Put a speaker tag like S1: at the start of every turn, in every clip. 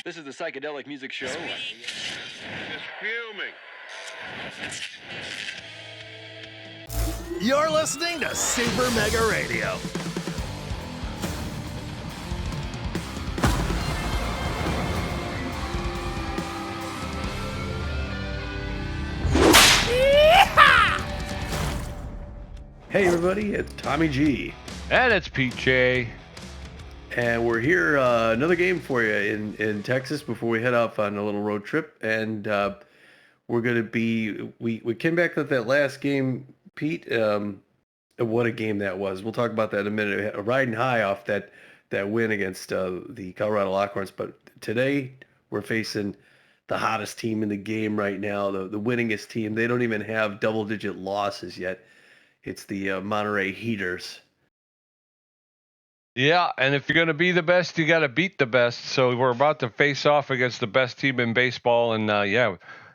S1: This is the Psychedelic Music Show.
S2: Just fuming.
S3: You're listening to Super Mega Radio.
S4: Hey everybody, it's Tommy G.
S5: And it's Pete J.
S4: And we're here, another game for you in Texas before we head off on a little road trip. And we're going to be, we came back with that last game, Pete. What a game that was. We'll talk about that in a minute. Riding high off that win against the Colorado Lockhorns. But today we're facing the hottest team in the game right now, the winningest team. They don't even have double-digit losses yet. It's the Monterey Heaters.
S5: Yeah, and if you're going to be the best, you got to beat the best. So we're about to face off against the best team in baseball. And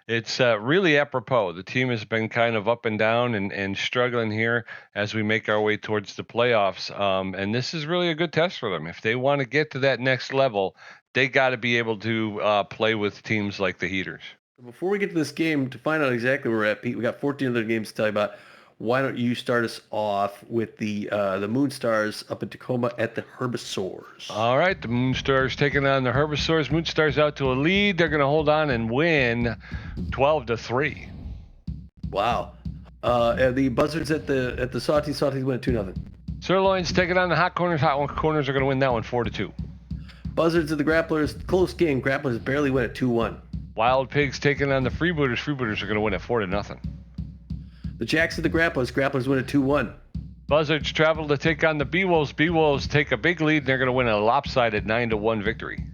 S5: it's really apropos. The team has been kind of up and down and struggling here as we make our way towards the playoffs. And this is really a good test for them. If they want to get to that next level, they got to be able to play with teams like the Heaters.
S4: Before we get to this game, to find out exactly where we're at, Pete, we got 14 other games to tell you about. Why don't you start us off with the Moonstars up in Tacoma at the Herbivores?
S5: All right, the Moonstars taking on the Herbivores. Moonstars out to a lead. They're going to hold on and win 12-3.
S4: Wow. The Buzzards at the Sawteeth. Sawteeth win 2-0.
S5: Sirloins taking on the Hot Corners. Hot Corners are going to win that one 4-2.
S4: Buzzards at the Grapplers. Close game. Grapplers barely win at 2-1.
S5: Wild Pigs taking on the Freebooters. Freebooters are going to win at 4-0.
S4: The Jacks at the Grapplers. Grapplers win at 2-1.
S5: Buzzards travel to take on the B-Wolves. B-Wolves take a big lead, and they're going to win a lopsided 9-1 victory.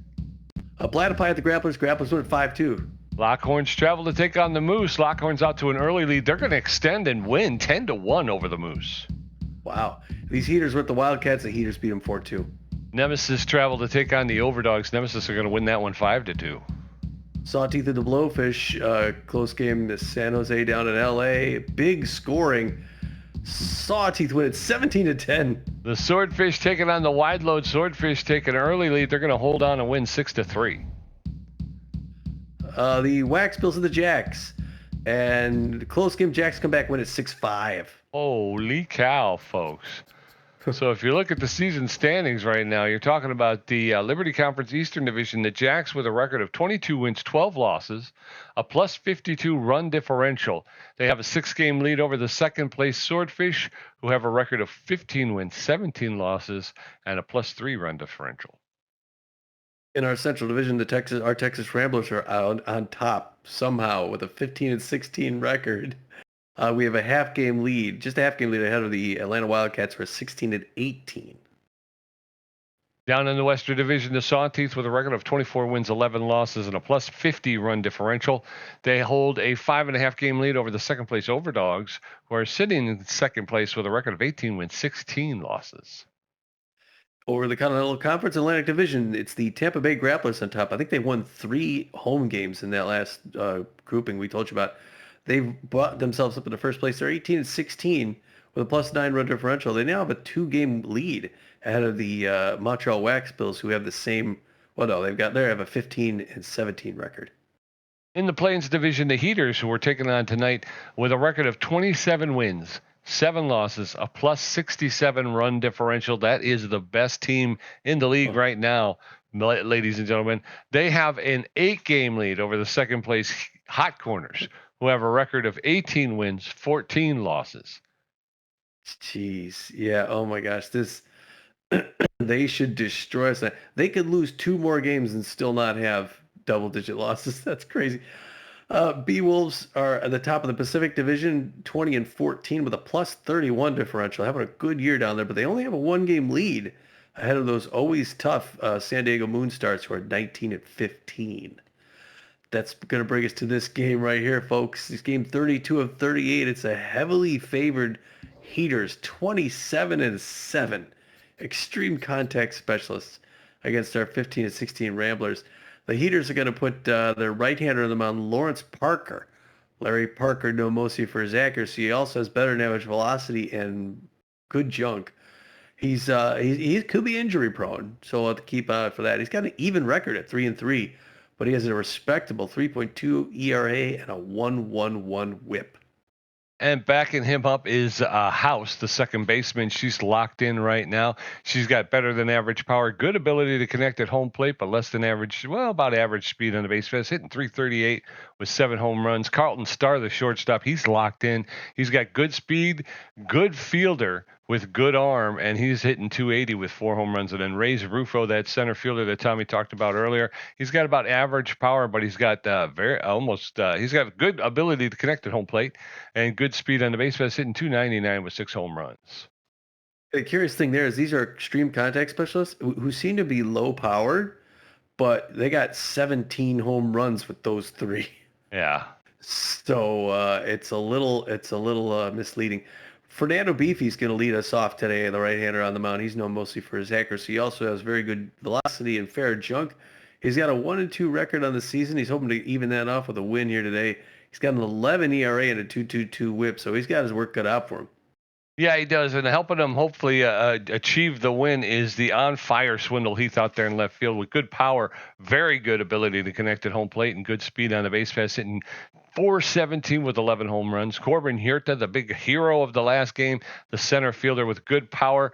S4: Platypi at the Grapplers. Grapplers win at 5-2.
S5: Lockhorns travel to take on the Moose. Lockhorns out to an early lead. They're going to extend and win 10-1 over the Moose.
S4: Wow. These Heaters were at the Wildcats. The Heaters beat them 4-2.
S5: Nemesis travel to take on the Overdogs. Nemesis are going to win that one 5-2.
S4: Sawteeth at the Blowfish, close game, San Jose down in LA. Big scoring. Sawteeth win at 17-10.
S5: The Swordfish taking on the Wide Load. Swordfish take an early lead. They're going to hold on and win 6-3.
S4: The Wax Bills at the Jacks. And close game, Jacks come back, win at 6-5.
S5: Holy cow, folks. So if you look at the season standings right now, you're talking about the Liberty Conference Eastern Division, the Jacks with a record of 22 wins, 12 losses, a plus 52 run differential. They have a 6-game lead over the second place Swordfish, who have a record of 15 wins, 17 losses, and a plus 3 run differential.
S4: In our Central Division, our Texas Ramblers are out on top somehow with a 15-16 record. We have a half-game lead, just a half-game lead ahead of the Atlanta Wildcats for 16-18.
S5: Down in the Western Division, the Sawteeth with a record of 24 wins, 11 losses, and a plus 50 run differential. They hold a 5.5-game lead over the second-place Overdogs, who are sitting in second place with a record of 18 wins, 16 losses.
S4: Over the Continental Conference Atlantic Division, it's the Tampa Bay Grapplers on top. I think they won 3 home games in that last grouping we told you about. They've brought themselves up in the first place. They're 18-16 with a plus 9 run differential. They now have a 2-game lead ahead of the Montreal Wax Bills, who have the same. Well, no, they have a 15-17 record.
S5: In the Plains Division, the Heaters, who are taking on tonight with a record of 27 wins, 7 losses, a plus 67 run differential. That is the best team in the league right now, ladies and gentlemen. They have an 8-game lead over the second place Hot Corners, who have a record of 18 wins, 14 losses.
S4: Jeez. Yeah. Oh my gosh. They should destroy us. They could lose 2 more games and still not have double-digit losses. That's crazy. B-Wolves are at the top of the Pacific Division, 20-14 with a plus 31 differential. Having a good year down there, but they only have a 1-game lead ahead of those always tough San Diego Moonstars, who are 19-15. That's going to bring us to this game right here, folks. This game 32 of 38. It's a heavily favored Heaters, 27-7. Extreme contact specialists against our 15-16 Ramblers. The Heaters are going to put their right-hander on the mound, Lawrence Parker. Larry Parker, no mercy for his accuracy. He also has better than average velocity and good junk. He could be injury prone, so we'll have to keep an eye out for that. He's got an even record at 3-3, but he has a respectable 3.2 ERA and a 1.11 WHIP.
S5: And backing him up is House, the second baseman. She's locked in right now. She's got better than average power, good ability to connect at home plate, but less than average, well, about average speed on the base paths, hitting 338 with 7 home runs. Carlton Starr, the shortstop, he's locked in. He's got good speed, good fielder with good arm, and he's hitting 280 with 4 home runs. And then Reyes Rufo, that center fielder that Tommy talked about earlier, he's got about average power, but he's got he's got good ability to connect at home plate and good speed on the base paths, hitting 299 with 6 home runs.
S4: The curious thing there is these are extreme contact specialists who seem to be low powered, but they got 17 home runs with those 3.
S5: Yeah.
S4: So it's a little misleading. Fernando Beefy's going to lead us off today, the right-hander on the mound. He's known mostly for his accuracy. He also has very good velocity and fair junk. He's got a 1-2 record on the season. He's hoping to even that off with a win here today. He's got an 11 ERA and a 2.22 WHIP, so he's got his work cut out for him.
S5: Yeah, he does, and helping him hopefully achieve the win is the on-fire Swindle Heath out there in left field with good power, very good ability to connect at home plate, and good speed on the base paths, hitting 417 with 11 home runs. Corbin Huerta, the big hero of the last game, the center fielder with good power,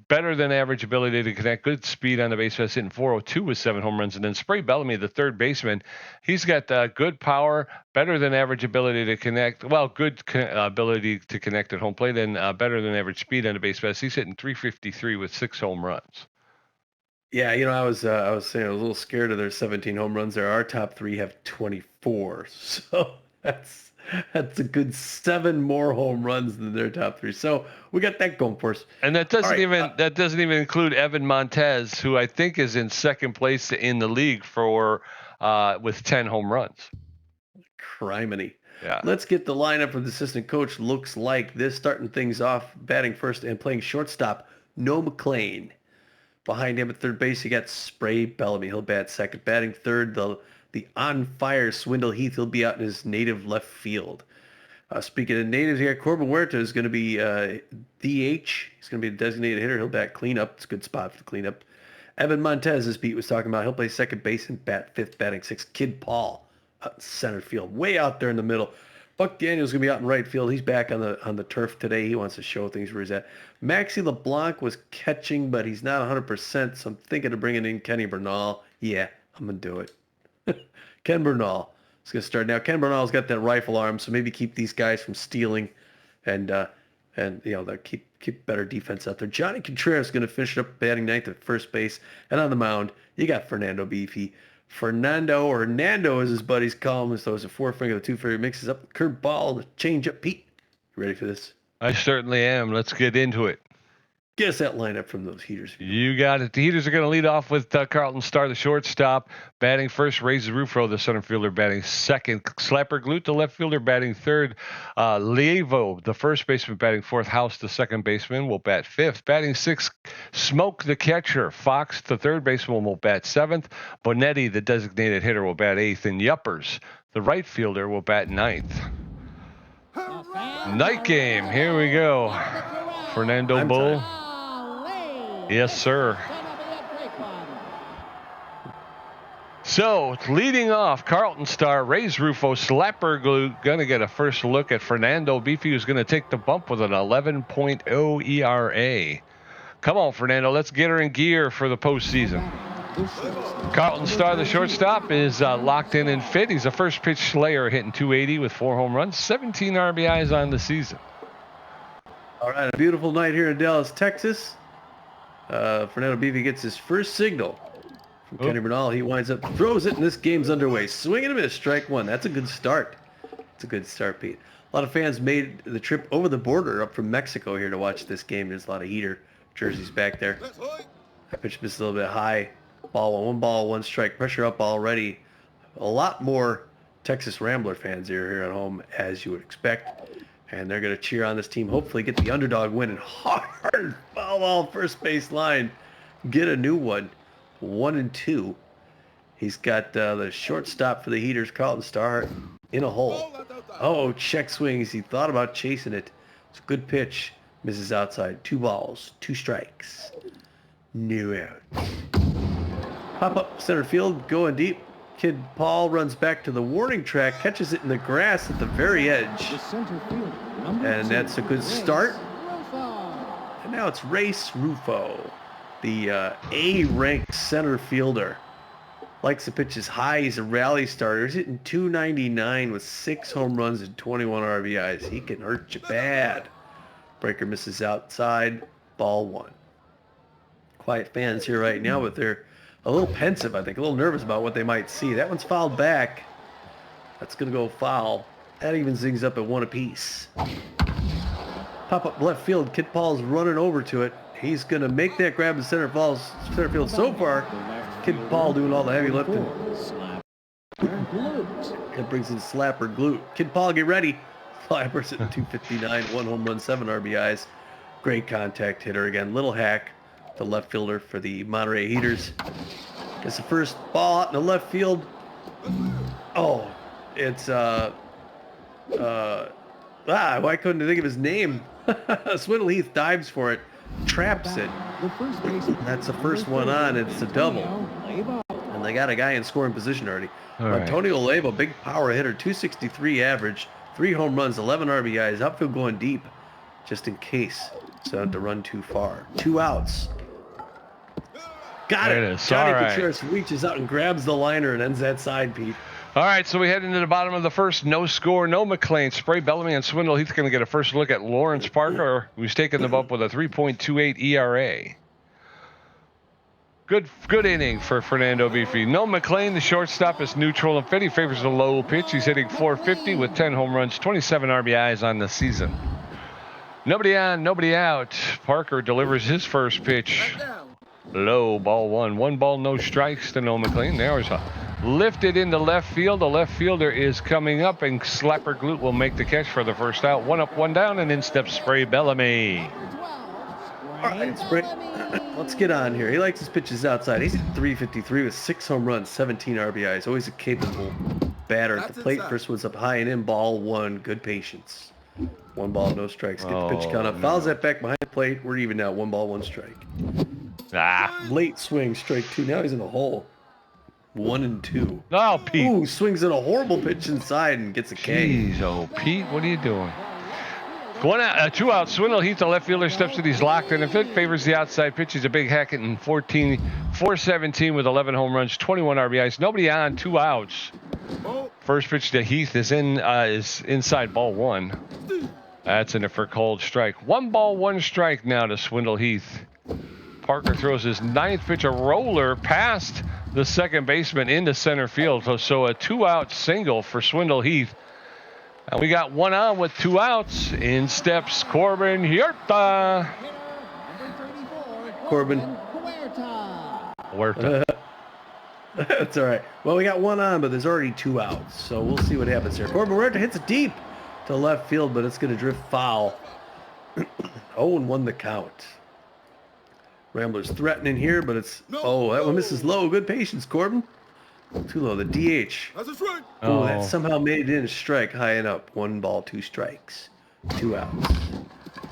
S5: better than average ability to connect, good speed on the base paths, hitting 402 with 7 home runs. And then Spray Bellamy, the third baseman, he's got good power, better than average ability to connect, good ability to connect at home plate, and better than average speed on the base paths. He's hitting 353 with 6 home runs.
S4: Yeah, I was saying I was a little scared of their 17 home runs there. Our top 3 have 24, so that's a good 7 more home runs than their top 3. So we got that going for us.
S5: And that doesn't even include Evan Montez, who I think is in second place in the league for with 10 home runs.
S4: Criminy.
S5: Yeah.
S4: Let's get the lineup from the assistant coach. Looks like this, starting things off, batting first and playing shortstop, No McLean. Behind him at third base, you got Spray Bellamy. He'll bat second. Batting third, the on-fire Swindle Heath. He'll be out in his native left field. Speaking of natives here, Corbin Huerta is going to be DH. He's going to be a designated hitter. He'll bat cleanup. It's a good spot for the cleanup. Evan Montez, as Pete was talking about, he'll play second base and bat fifth, batting sixth. Kid Paul, center field, way out there in the middle. Buck Daniels going to be out in right field. He's back on the turf today. He wants to show things where he's at. Maxie LeBlanc was catching, but he's not 100%, so I'm thinking of bringing in Kenny Bernal. Yeah, I'm going to do it. Ken Bernal is going to start now. Ken Bernal's got that rifle arm, so maybe keep these guys from stealing and they'll keep better defense out there. Johnny Contreras is going to finish it up batting ninth at first base. And on the mound, you got Fernando Beefy. Fernando, or Nando as his buddies call him, as though it's a four-finger, the two-finger mixes up the curved ball, the change-up. Pete, you ready for this?
S5: I certainly am. Let's get into it.
S4: Guess that lineup from those Heaters.
S5: You got it. The Heaters are going to lead off with Carlton Starr, the shortstop, batting first. Reyes Rufo, the center fielder, batting second. Slapper Glute, the left fielder, batting third. Levo, the first baseman, batting fourth. House, the second baseman, will bat fifth. Batting sixth, Smoke, the catcher. Fox, the third baseman, will bat seventh. Bonetti, the designated hitter, will bat eighth. And Yuppers, the right fielder, will bat ninth. Night game. Here we go. Fernando Bull. Yes, sir. So, leading off, Carlton Starr, Reyes Rufo, Slapper Glue, going to get a first look at Fernando Beefy, who's going to take the bump with an 11.0 ERA. Come on, Fernando, let's get her in gear for the postseason. Carlton Starr, the shortstop, is locked in and fit. He's a first pitch slayer, hitting 280 with 4 home runs, 17 RBIs on the season.
S4: All right, a beautiful night here in Dallas, Texas. Fernando Beefy gets his first signal from Kenny Bernal. He winds up, throws it, and this game's underway. Swing and a miss, strike one. That's a good start. It's a good start, Pete. A lot of fans made the trip over the border up from Mexico here to watch this game. There's a lot of Heater jerseys back there. That pitch missed a little bit high. One ball, one strike. Pressure up already. A lot more Texas Rambler fans here at home, as you would expect. And they're going to cheer on this team, hopefully get the underdog win, and hard foul ball first base line. Get a new one. 1-2. He's got the shortstop for the Heaters, Carlton Starr, in a hole. Oh, check swings. He thought about chasing it. It's a good pitch. Misses outside. 2 balls, 2 strikes. No out. Pop up center field, going deep. Kid Paul runs back to the warning track, catches it in the grass at the very edge. And that's a good start. And now it's Race Rufo, the A-ranked center fielder. Likes to pitch his high. He's a rally starter. He's hitting .299 with 6 home runs and 21 RBIs. He can hurt you bad. Breaker misses outside. Ball 1. Quiet fans here right now, but they're a little pensive, I think. A little nervous about what they might see. That one's fouled back. That's going to go foul. That even zings up at 1 apiece. Pop up left field. Kid Paul's running over to it. He's going to make that grab in center field. So far, Kid Paul doing all the heavy lifting. That brings in slapper glute. Kid Paul, get ready. Flyers at 259, 1 home run, 7 RBIs. Great contact hitter again. Little hack, the left fielder for the Monterey Heaters. Gets the first ball out in the left field. Oh, it's why couldn't I think of his name? Swindle Heath dives for it, traps it. That's the first one on. It's a double. And they got a guy in scoring position already. Antonio Leyva, big power hitter, 263 average, 3 home runs, 11 RBIs, outfield going deep, just in case. So not to run too far. 2 outs. Got it. Johnny Contreras reaches out and grabs the liner and ends that side, Pete.
S5: All right, so we head into the bottom of the first. No score, no McLean. Spray, Bellamy, and Swindle Heath going to get a first look at Lawrence Parker, who's taking them up with a 3.28 ERA. Good inning for Fernando Beefy. No McLean, the shortstop, is neutral and fit. He favors the low pitch. He's hitting .450 with 10 home runs, 27 RBIs on the season. Nobody on, nobody out. Parker delivers his first pitch. Low, ball 1. 1 ball, no strikes to no McLean. There's a lifted into left field. The left fielder is coming up, and Slapper Glute will make the catch for the first out. 1 up, 1 down, and in steps Spray Bellamy.
S4: All right, Spray. Let's get on here. He likes his pitches outside. He's at 353 with 6 home runs, 17 RBIs. Always a capable batter at the plate. First one's up high and in. Ball 1. Good patience. 1 ball, no strikes. Get the pitch count up. Fouls that back behind the plate. We're even now. 1 ball, 1 strike. Late swing, strike 2. Now he's in a hole. 1 and 2.
S5: Oh, Pete.
S4: Ooh, swings in a horrible pitch inside and gets a K.
S5: Jeez, oh, Pete, what are you doing? 1 out, 2 out. Swindle Heath, the left fielder, steps in. He's locked in. If it favors the outside pitch, he's a big Hackett in 417 with 11 home runs, 21 RBIs. Nobody on, 2 outs. First pitch to Heath is inside, ball 1. That's in it for called strike. 1 ball, 1 strike now to Swindle Heath. Parker throws his 9th pitch, a roller past the second baseman into center field. So a 2-out single for Swindle Heath. And we got 1 on with 2 outs. In steps Corbin Huerta.
S4: Corbin.
S5: Huerta.
S4: That's all right. Well, we got 1 on, but there's already 2 outs. So we'll see what happens here. Corbin Huerta hits it deep to left field, but it's going to drift foul. 0-1 the count. Ramblers threatening here, but it's... Oh, that one misses low. Good patience, Corbin. Too low. The DH. Oh, that somehow made it in a strike high and up. 1 ball, 2 strikes. 2 outs.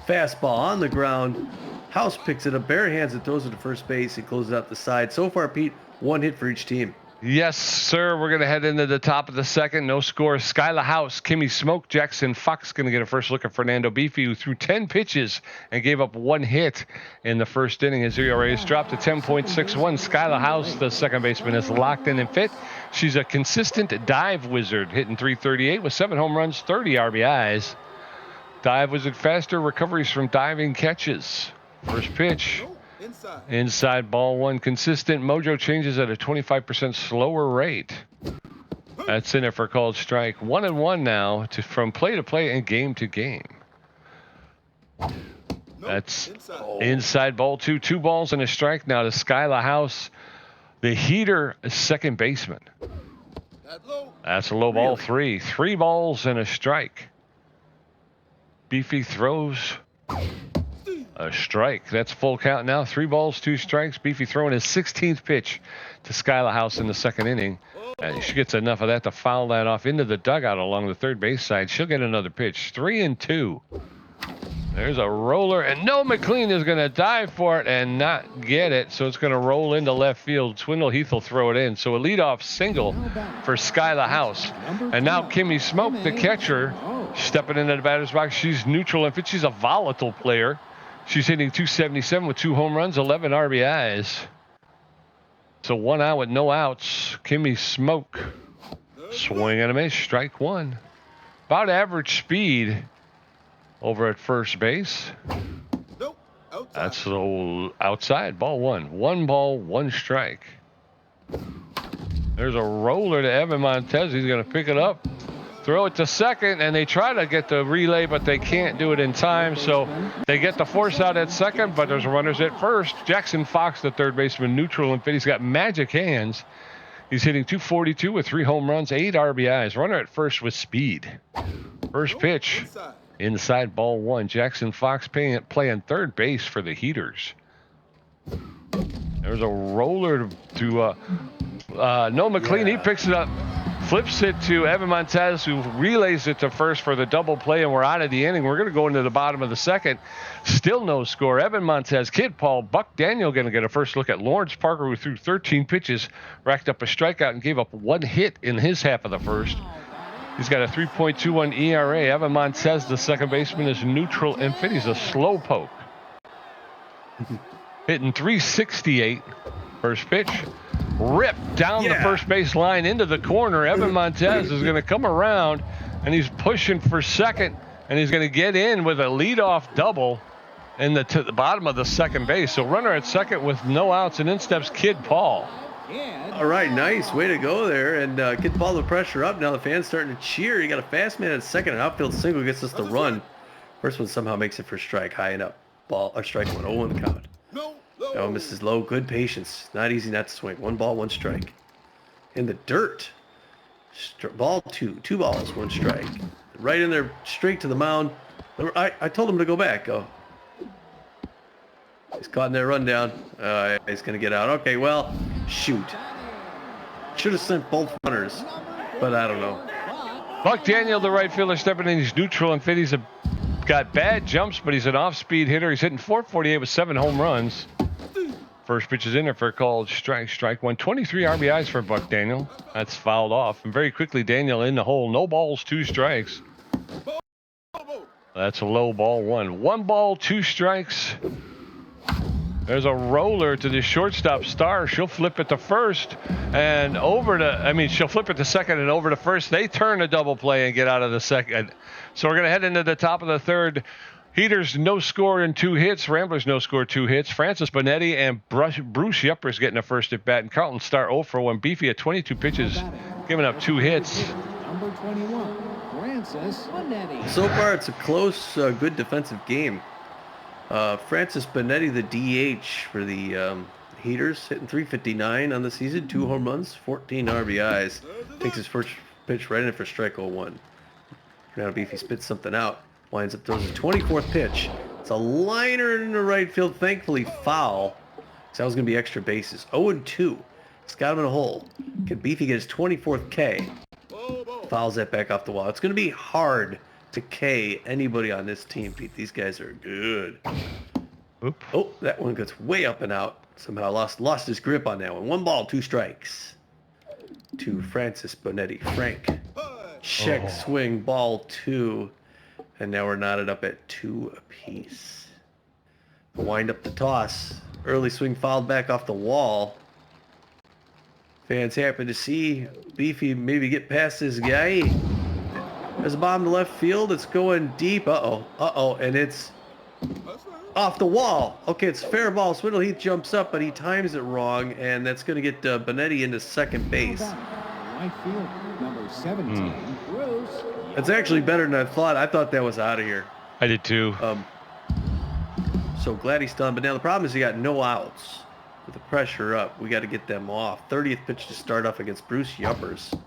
S4: Fastball on the ground. House picks it up, bare hands, and throws it to first base. He closes out the side. So far, Pete, 1 hit for each team.
S5: Yes, sir. We're going to head into the top of the second. No score. Skyla House, Kimmy Smoke, Jackson Fox going to get a first look at Fernando Beefy, who threw 10 pitches and gave up 1 hit in the first inning. His ERA is dropped to 10.61. Skyla House, the second baseman, is locked in and fit. She's a consistent dive wizard, hitting .338 with 7 home runs, 30 RBIs. Dive wizard, faster recoveries from diving catches. First pitch. Inside, ball 1. Consistent mojo changes at a 25% slower rate. That's in it for called strike. 1-1 now from play to play and game to game. That's inside, ball 2. 2 balls and a strike now to Skyla House, the heater second baseman. That's a low ball 3. 3 balls and a strike. Beefy throws a strike. That's full count now. 3 balls, 2 strikes. Beefy throwing his 16th pitch to Skyla House in the second inning. And she gets enough of that to foul that off into the dugout along the third base side. She'll get another pitch. 3-2. There's a roller, and no, McLean is going to dive for it and not get it, so it's going to roll into left field. Swindle Heath will throw it in, so a leadoff single for Skyla House. And now Kimmy Smoke, the catcher, stepping into the batter's box. She's neutral and fit. She's a volatile player. She's hitting .277 with 2 home runs, 11 RBIs. So 1 out with no outs. Kimmy Smoke, swing and a miss, strike 1. About average speed over at first base.
S1: Nope. Outside.
S5: That's so outside. Ball 1. 1 ball, 1 strike. There's a roller to Evan Montez. He's going to pick it up, throw it to second, and they try to get the relay, but they can't do it in time. So they get the force out at second, but there's runners at first. Jackson Fox, the third baseman, neutral and fit. He's got magic hands. He's hitting .242 with 3 home runs, 8 RBIs. Runner at first with speed. First pitch. Inside, ball 1. Jackson Fox playing third base for the Heaters. There's a roller to Noah McLean. He picks it up, flips it to Evan Montez, who relays it to first for the double play, and we're out of the inning. We're going to go into the bottom of the second. Still no score. Evan Montez, Kid Paul, Buck Daniel going to get a first look at Lawrence Parker, who threw 13 pitches, racked up a strikeout, and gave up 1 hit in his half of the first. He's got a 3.21 ERA. Evan Montez, the second baseman, is neutral and fit. He's a slow poke. Hitting .368. First pitch. Ripped down the first base line into the corner. Evan Montez is going to come around, and he's pushing for second, and he's going to get in with a leadoff double in the bottom of the second base. So runner at second with no outs, and in steps Kid Paul.
S4: All right, nice way to go there, and Kid Paul the pressure up. Now the fans starting to cheer. You got a fast man at second, an outfield single gets us the run. First one somehow makes it for strike, high and up. Ball or strike 1, 0 on the count. No, Mrs. Lowe, good patience. Not easy not to swing. 1 ball, 1 strike. In the dirt. Ball 2, 2 balls, 1 strike. Right in there, straight to the mound. I told him to go back. Oh. He's caught in that rundown. He's going to get out. Okay, well, shoot. Should have sent both runners, but I don't know.
S5: Buck Daniel, the right fielder, stepping in. He's neutral and fit. He's got bad jumps, but he's an off-speed hitter. He's hitting .448 with 7 home runs. First pitch is in there for a called strike 1. 23 RBIs for Buck Daniel. That's fouled off. And very quickly, Daniel in the hole. No balls, 2 strikes. That's a low ball 1. 1 ball, 2 strikes. There's a roller to the shortstop Star. She'll flip it to first and she'll flip it to second and over to first. They turn a double play and get out of the second. So we're going to head into the top of the third. Heaters no score and 2 hits. Ramblers no score, 2 hits. Francis Bonetti and Bruce Yuppers getting a first at bat. And Carlton Star 0 for 1. Beefy at 22 pitches, giving up 2 hits.
S1: Number 21, Francis Bonetti.
S4: So far, it's a close, good defensive game. Francis Bonetti, the DH for the Heaters, hitting .359 on the season, 2 home runs, 14 RBIs. Takes his first pitch right in for strike 0-1. Now Beefy spits something out. Winds up, throws his 24th pitch. It's a liner in the right field, thankfully foul. So that was going to be extra bases. 0-2. It's got him in a hole. Can Beefy get his 24th K? Fouls that back off the wall. It's going to be hard to K anybody on this team, Pete. These guys are good.
S5: Oop.
S4: Oh, that one gets way up and out. Somehow lost his grip on that one. 1 ball, 2 strikes. To Francis Bonetti. Frank. Check swing, ball 2. And now we're knotted up at 2 apiece. Wind up the toss. Early swing fouled back off the wall. Fans happy to see Beefy maybe get past this guy. There's a bomb to left field. It's going deep. Uh-oh. And it's off the wall. Okay, it's fair ball. Swindle Heath jumps up, but he times it wrong. And that's going to get Bonetti into second base.
S1: Right field, number 17, Bruce.
S4: It's actually better than I thought. I thought that was out of here.
S5: I did too.
S4: So glad he's done. But now the problem is he got no outs. With the pressure up, we got to get them off. 30th pitch to start off against Bruce Yuppers.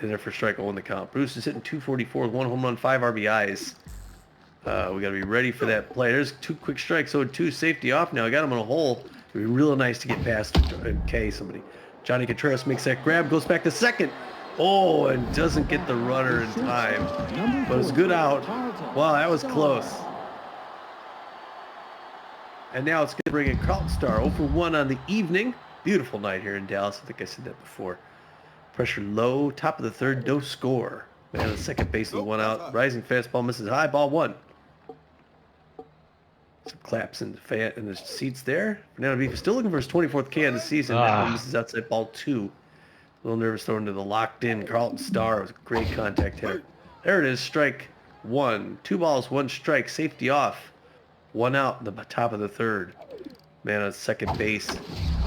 S4: In there for strike 0 the count. Bruce is hitting .244 with 1 home run, 5 RBIs. We got to be ready for that play. There's 2 quick strikes. 0-2, safety off now. I got him in a hole. It'd be real nice to get past and K somebody. Johnny Contreras makes that grab, goes back to second. Oh, and doesn't get the runner in time. But it's good out. Wow, that was close. And now it's going to bring in Carlton Star 0 for 1 on the evening. Beautiful night here in Dallas. I think I said that before. Pressure low, top of the third, no score. Man on the second base with 1 out. Rising fastball misses high, ball 1. Some claps in the seats there. Fernando Beef is still looking for his 24th K of the season. That one misses outside, ball 2. A little nervous throwing to the locked-in Carlton Star. It was a great contact hitter. There it is, strike 1. 2 balls, 1 strike, safety off. 1 out in the top of the third. Man on second base.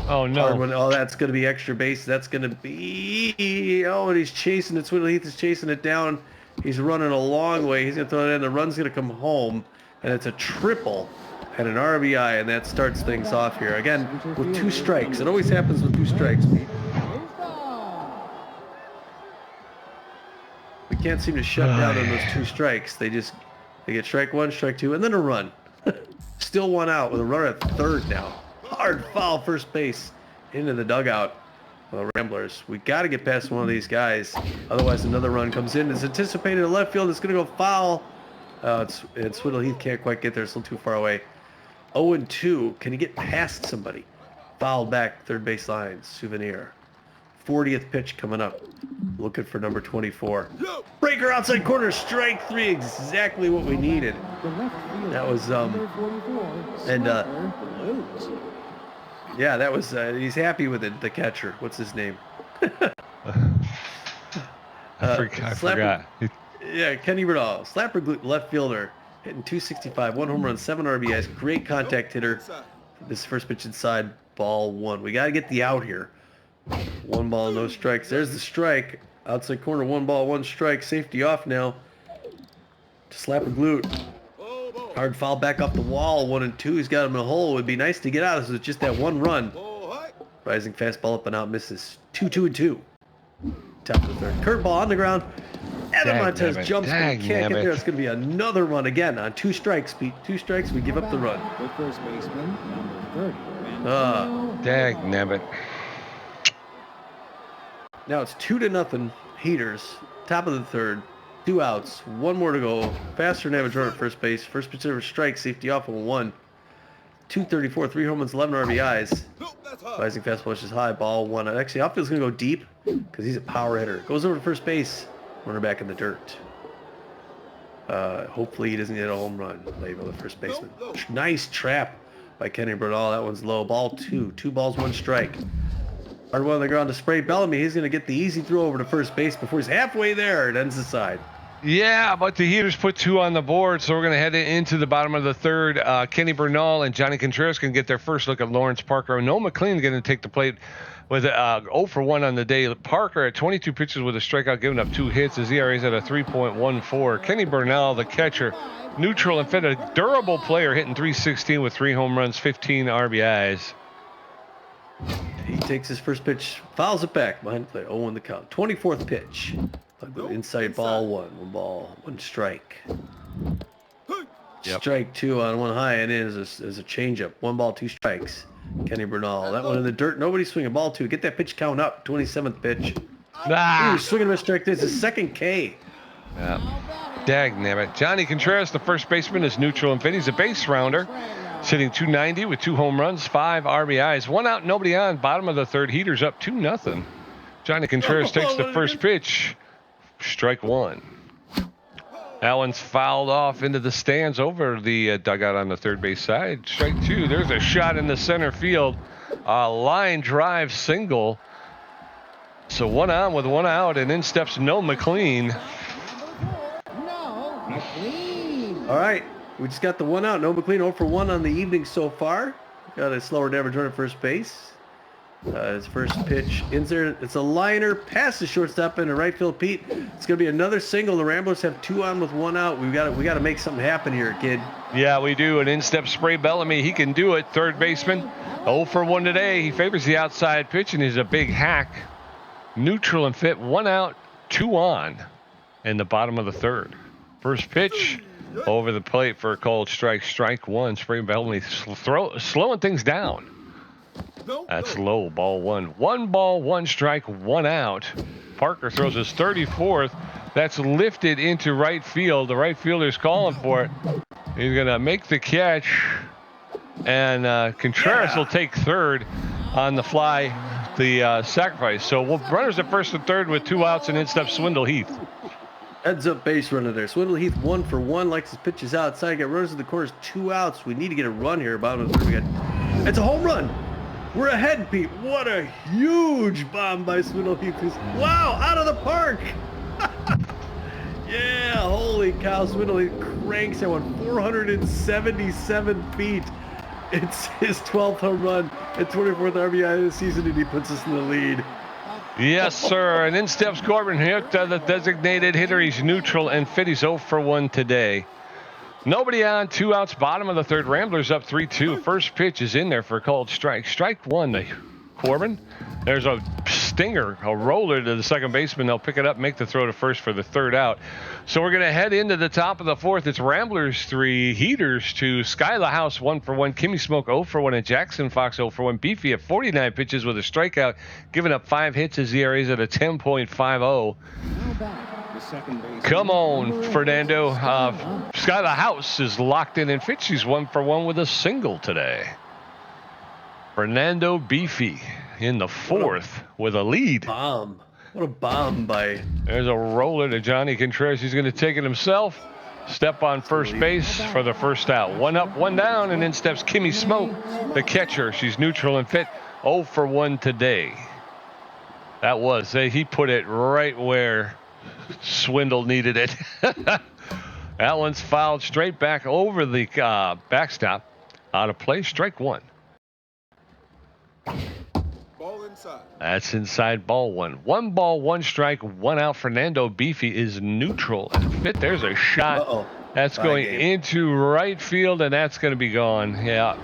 S5: Oh, no.
S4: Oh, that's going to be extra base. That's going to be... Oh, and he's chasing it. Swindle Heath is chasing it down. He's running a long way. He's going to throw it in. The run's going to come home. And it's a triple and an RBI, and that starts things off here. Again, with 2 strikes. It always happens with 2 strikes. We can't seem to shut down on those 2 strikes. They get strike 1, strike 2, and then a run. Still 1 out with a runner at third now. Hard foul first base into the dugout for the Ramblers. We got to get past one of these guys. Otherwise, another run comes in. It's anticipated in left field. It's going to go foul. It's Swindle Heath can't quite get there. It's a little too far away. 0-2. Can he get past somebody? Fouled back third base line. Souvenir. 40th pitch coming up. Looking for number 24. Breaker outside corner. Strike 3. Exactly what we needed. That was yeah, that was he's happy with it. The catcher. What's his name?
S5: I forgot.
S4: Yeah, Kenny Bernal. Slapper left fielder. Hitting 265. 1 home run, 7 RBIs. Great contact hitter. This first pitch inside, ball 1. We got to get the out here. 1 ball, no strikes. There's the strike. Outside corner, 1 ball, 1 strike. Safety off now. Slapper glute. Hard foul back off the wall. 1-2. He's got him in a hole. It would be nice to get out. This is just that 1 run. Rising fastball up and out. Misses. 2-2-2. Top of the third. Curveball on the ground. Adam Montez jumps, but he can't get there. It's going to be another run again on 2 strikes, Pete. 2 strikes, we give up the run.
S1: The first baseman, number 30.
S5: Dagnabbit.
S4: Now it's 2-0 Heaters. Top of the third. 2 outs. 1 more to go. Faster than average runner at first base. First pitch of a strike. Safety off of 1. 234. 3 home runs, 11 RBIs. Rising fastball is high. Ball 1. Actually, outfield's going to go deep because he's a power hitter. Goes over to first base. Runner back in the dirt. Hopefully he doesn't get a home run. Label the first baseman. Nice trap by Kenny Bernal. That one's low. Ball 2. 2 balls, 1 strike. Hard one on the ground to Spray Bellamy. He's going to get the easy throw over to first base before he's halfway there. It ends the side.
S5: Yeah, but the Heaters put 2 on the board, so we're going to head into the bottom of the third. Kenny Bernal and Johnny Contreras can get their first look at Lawrence Parker. Noah McLean going to take the plate with 0 for 1 on the day. Parker at 22 pitches with a strikeout, giving up 2 hits. His ERA is at a 3.14. Kenny Bernal, the catcher, neutral and fit, a durable player, hitting .316 with 3 home runs, 15 RBIs.
S4: He takes his first pitch, fouls it back behind the plate. 0 on the count. 24th pitch. Inside ball 1. 1 ball, 1 strike. Yep. Strike 2 on 1 high and in is a changeup. 1 ball, 2 strikes. Kenny Bernal. That one in the dirt. Nobody's swinging. Ball 2. Get that pitch count up. 27th pitch. Ooh, swinging a strike. This is his 2nd K.
S5: Yeah. Dagnabbit. Johnny Contreras, the first baseman, is neutral and fit. He's a base rounder. Sitting 290 with 2 home runs, 5 RBIs. 1 out, nobody on. Bottom of the third. Heaters up 2-0. Johnny Contreras takes the first pitch. Strike 1. That one's fouled off into the stands over the dugout on the third base side. Strike 2. There's a shot in the center field. A line drive single. So 1 on with 1 out, and in steps Noah McLean.
S4: All right. We just got the 1 out. Noah McLean 0 for 1 on the evening so far. Got a slower than average runner at first base. His first pitch in there. It's a liner past the shortstop into right field. Pete, it's going to be another single. The Ramblers have 2 on with 1 out. We got to make something happen here, kid.
S5: Yeah, we do. An in-step Spray Bellamy. He can do it. Third baseman. 0 for 1 today. He favors the outside pitch and he's a big hack. Neutral and fit. 1 out, 2 on in the bottom of the third. First pitch over the plate for a called strike. Strike 1. Spray Bellamy slowing things down. That's low. Ball 1. 1 ball, 1 strike, 1 out. Parker throws his 34th. That's lifted into right field. The right fielder's calling for it. He's going to make the catch. and Contreras will take third on the fly, the sacrifice. So runners at first and third with 2 outs, and in steps Swindle Heath.
S4: Heads up base runner there. Swindle Heath 1 for 1. Likes his pitches outside. Got runners in the corners. 2 outs. We need to get a run here. Bottom of the third. It's a home run. We're ahead, Pete. What a huge bomb by Swindle Heath. Wow, out of the park. Yeah, holy cow. Swindle Heath cranks that one 477 feet. It's his 12th home run and 24th RBI of the season, and he puts us in the lead.
S5: Yes, sir. And in steps Corbin here, the designated hitter. He's neutral and fit. He's 0 for 1 today. Nobody on, 2 outs, bottom of the third. Ramblers up 3-2. First pitch is in there for a called strike. Strike 1 to Corbin. There's a stinger, a roller to the second baseman. They'll pick it up, make the throw to first for the third out. So we're going to head into the top of the fourth. It's Ramblers 3, Heaters 2, Skyla House 1 for 1, Kimmy Smoke 0 for 1, and Jackson Fox 0 for 1. Beefy at 49 pitches with a strikeout, giving up 5 hits. His ERA is at a 10.50. Come on, Fernando. Skyla House is locked in and fit. She's 1 for 1 with a single today. Fernando Beefy in the fourth with a lead.
S4: Bomb. What a bomb by...
S5: There's a roller to Johnny Contreras. He's going to take it himself. Step on first base for the first out. 1 up, 1 down, and in steps Kimmy Smoke, the catcher. She's neutral and fit. 0 for 1 today. That was, he put it right where Swindle needed it. That one's fouled straight back over the backstop. Out of play, strike 1. That's inside, ball 1. 1 ball, 1 strike, 1 out. Fernando Beefy is neutral and fit. There's a shot.
S4: Uh-oh.
S5: That's going into right field, and that's going to be gone. Yeah.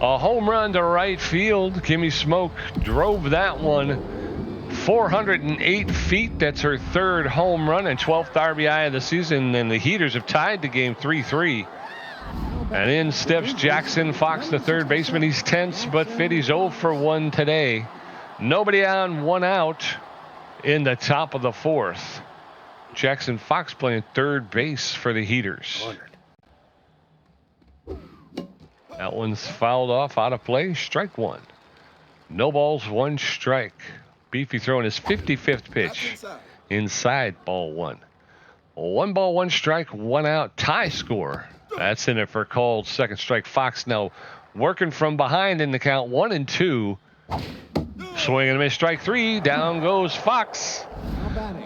S5: A home run to right field. Kimmy Smoke drove that one 408 feet. That's her 3rd home run and 12th RBI of the season. And the Heaters have tied the game 3-3. And in steps Jackson Fox, the third baseman. He's tense, but fit. He's 0 for 1 today. Nobody on, 1 out in the top of the fourth. Jackson Fox playing third base for the Heaters. That one's fouled off, out of play. Strike 1. No balls, 1 strike. Beefy throwing his 55th pitch. Inside, ball 1. 1 ball, 1 strike, 1 out. Tie score. That's in it for called second strike. Fox now working from behind in the count. 1-2. Swing and a miss. Strike 3. Down goes Fox.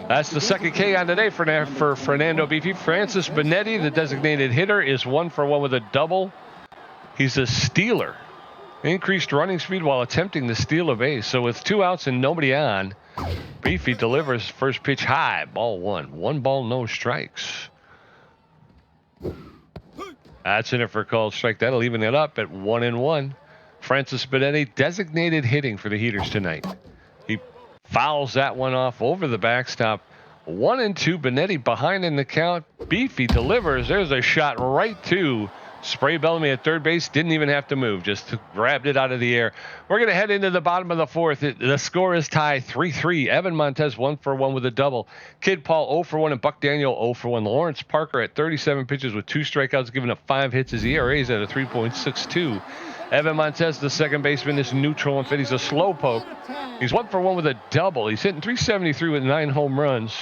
S5: That's the second K on today for Fernando Beefy. Francis Benetti, the designated hitter, is 1 for 1 with a double. He's a stealer. Increased running speed while attempting to steal a base. So with 2 outs and nobody on, Beefy delivers first pitch high. Ball 1. 1 ball, no strikes. That's in it for a called strike. That'll even it up at 1-1. Francis Benetti designated hitting for the Heaters tonight. He fouls that one off over the backstop. 1-2. Benetti behind in the count. Beefy delivers. There's a shot right to Spray Bellamy at third base. Didn't even have to move. Just grabbed it out of the air. We're going to head into the bottom of the fourth. The score is tied 3-3. Evan Montez 1 for 1 with a double. Kid Paul 0 for 1 and Buck Daniel 0 for 1. Lawrence Parker at 37 pitches with 2 strikeouts, giving up 5 hits. His ERA is at a 3.62. Evan Montez, the second baseman, is neutral and fit. He's a slow poke. He's 1 for 1 with a double. He's hitting .373 with 9 home runs.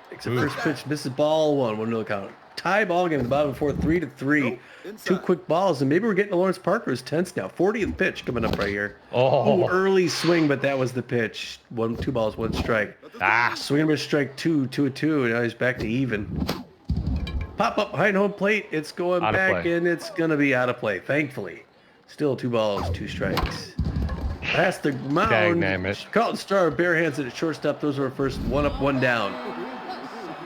S4: Takes a first pitch, misses ball 1. 1-0 count. Tie ball game in the bottom of the fourth, 3-3. 2 quick balls, and maybe we're getting to Lawrence Parker, who's tense now. 40th pitch coming up right here.
S5: Oh,
S4: early swing, but that was the pitch. 2 balls, 1 strike. Swing and miss, strike 2, 2-2. Now he's back to even. Pop up behind home plate. It's going back, and it's going to be out of play, thankfully. Still 2 balls, 2 strikes. Past the mound. Carlton Starr bare hands at shortstop. Those are our first 1 up, 1 down.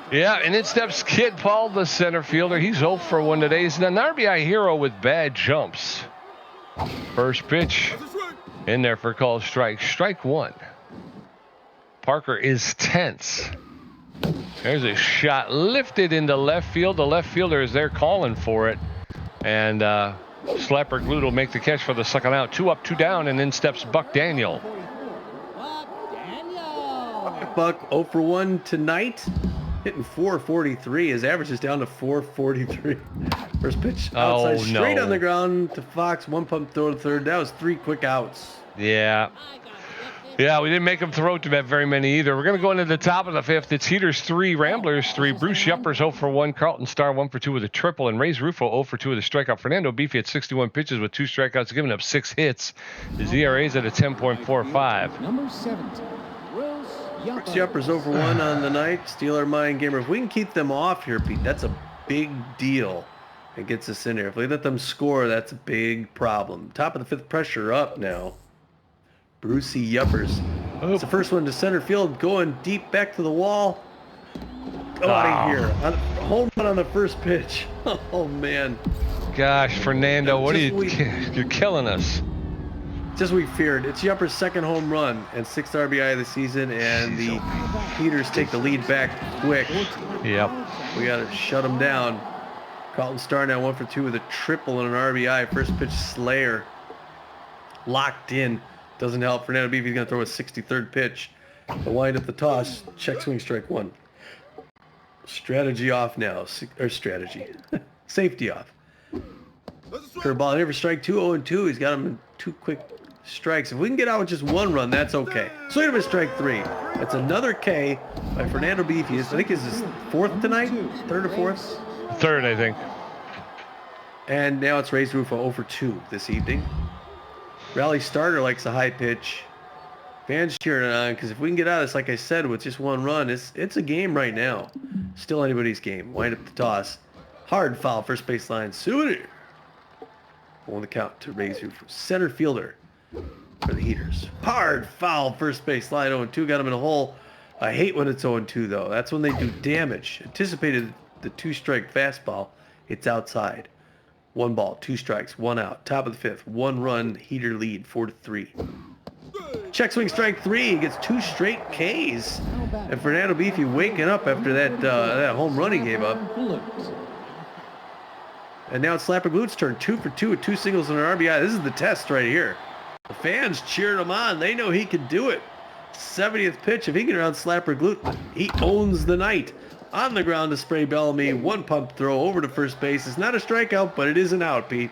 S5: Yeah, and in steps Kid Paul, the center fielder. He's 0 for 1 today. He's an RBI hero with bad jumps. First pitch in there for call strike. Strike 1. Parker is tense. There's a shot lifted into left field. The left fielder is there calling for it. And Slapper Glued will make the catch for the second out. 2 up, 2 down, and in steps Buck Daniel.
S4: Buck 0 for 1 tonight. hitting 443. His average is down to 443. First pitch outside, straight on the ground to Fox. One pump throw to third. That was 3 quick outs.
S5: Yeah. Yeah, we didn't make him throw to that very many either. We're going to go into the top of the 5th. It's Heaters 3, Ramblers 3. Bruce Yuppers 0 for 1. Carlton Starr 1 for 2 with a triple. And Ray's Rufo 0 for 2 with a strikeout. Fernando Beefy at 61 pitches with 2 strikeouts, giving up 6 hits. His ERA is at a 10.45.
S1: Number 17, Bruce
S4: Bruce Yuppers 0 for 1 on the night. Steeler Mind Gamer. If we can keep them off here, Pete, that's a big deal. It gets us in here. If we let them score, that's a big problem. Top of the 5th, pressure up now. Brucey Yuppers. It's the first one to center field, going deep back to the wall. Go out of here. Home run on the first pitch. Oh, man.
S5: Gosh, Fernando, what are you... You're killing us.
S4: Just we feared. It's Yuppers' second home run and 6th RBI of the season, and the Heaters take the lead back quick.
S5: Yep.
S4: We got to shut them down. Carlton Starr now 1 for 2 with a triple and an RBI. First pitch, Slayer. Locked in. Doesn't help. Fernando Beefy's going to throw a 63rd pitch. The wind up the toss. Check swing strike 1. Strategy off now. Or strategy. Safety off. Curveball. Never strike 2, 0-2. He's got him in 2 quick strikes. If we can get out with just 1 run, that's okay. Swing him at strike 3. That's another K by Fernando Beefy. I think it's his 4th tonight? 3rd or 4th?
S5: 3rd, I think.
S4: And now it's Ray's Rufo 0 for 2 this evening. Rally starter likes a high pitch. Fans cheering on because if we can get out of this, like I said, with just 1 run, it's a game right now. Still anybody's game. Wind up the toss. Hard foul, first base line. Souvenir. On the count to Ray's Rufo. Center fielder for the Heaters. Hard foul, first base line. 0-2, got him in a hole. I hate when it's 0-2 though. That's when they do damage. Anticipated the 2-strike fastball. It's outside. 1 ball, 2 strikes, 1 out. Top of the 5th, 1 run, Heater lead, 4-3. Check swing strike 3. He gets 2 straight Ks. And Fernando Beefy waking up after that home run he gave up. And now it's Slapper Glute's turn. 2 for 2 with 2 singles and an RBI. This is the test right here. The fans cheering him on. They know he can do it. 70th pitch. If he can get around Slapper Glute, he owns the night. On the ground to Spray Bellamy. 1 pump throw over to first base. It's not a strikeout, but it is an out, Pete.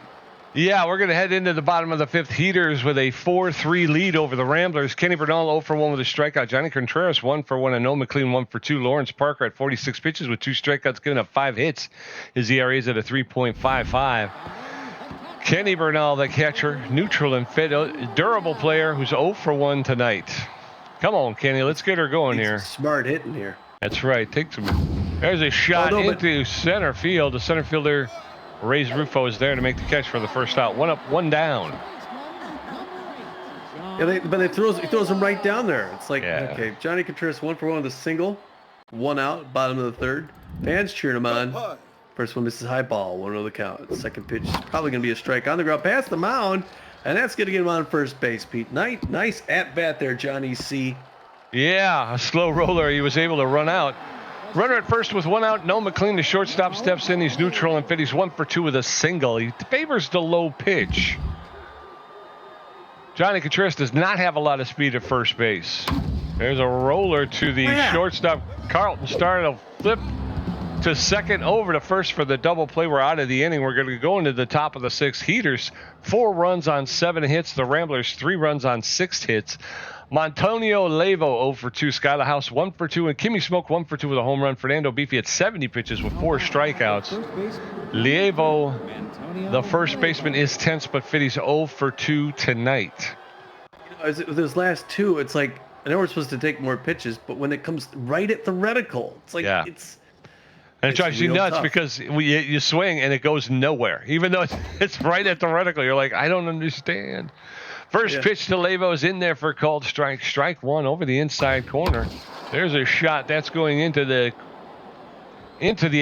S5: Yeah, we're going to head into the bottom of the 5th. Heaters with a 4-3 lead over the Ramblers. Kenny Bernal 0 for 1 with a strikeout. Johnny Contreras 1 for 1. And Noah McLean 1 for 2. Lawrence Parker at 46 pitches with 2 strikeouts, giving up 5 hits. His ERA is at a 3.55. Kenny Bernal, the catcher, neutral and fit, durable player who's 0 for 1 tonight. Come on, Kenny, let's get her going here.
S4: Smart hitting here.
S5: That's right. Take some. There's a shot into center field. The center fielder, Ray's Rufo, is there to make the catch for the first out. 1 up, 1 down.
S4: Yeah, but he throws him right down there. It's like, okay, Johnny Contreras 1 for 1 with a single, 1 out, bottom of the 3rd. Fans cheering him on. First one misses high ball, 1-0 the count. Second pitch is probably going to be a strike on the ground past the mound, and that's going to get him on first base, Pete. Nice at bat there, Johnny C.
S5: Yeah, a slow roller. He was able to run out. Runner at first with 1 out. Noah McLean, the shortstop, steps in. He's neutral and fit. He's 1 for 2 with a single. He favors the low pitch. Johnny Contreras does not have a lot of speed at first base. There's a roller to the shortstop. Carlton started a flip to second, over to first for the double play. We're out of the inning. We're going to go into the top of the 6th. Heaters 4 runs on 7 hits. The Ramblers 3 runs on 6 hits. Montonio Levo 0 for 2. Skylar House 1 for 2. And Kimmy Smoke 1 for 2 with a home run. Fernando Beefy at 70 pitches with 4 strikeouts. Levo, the first baseman, is tense, but Fitty's 0 for 2 tonight.
S4: With those last 2, it's like, I know we're supposed to take more pitches, but when it comes right at the reticle, it's like, it's...
S5: And it drives you nuts because you swing and it goes nowhere. Even though it's right at the reticle, you're like, I don't understand. First pitch to Levo is in there for a called strike. Strike 1 over the inside corner. There's a shot that's going into the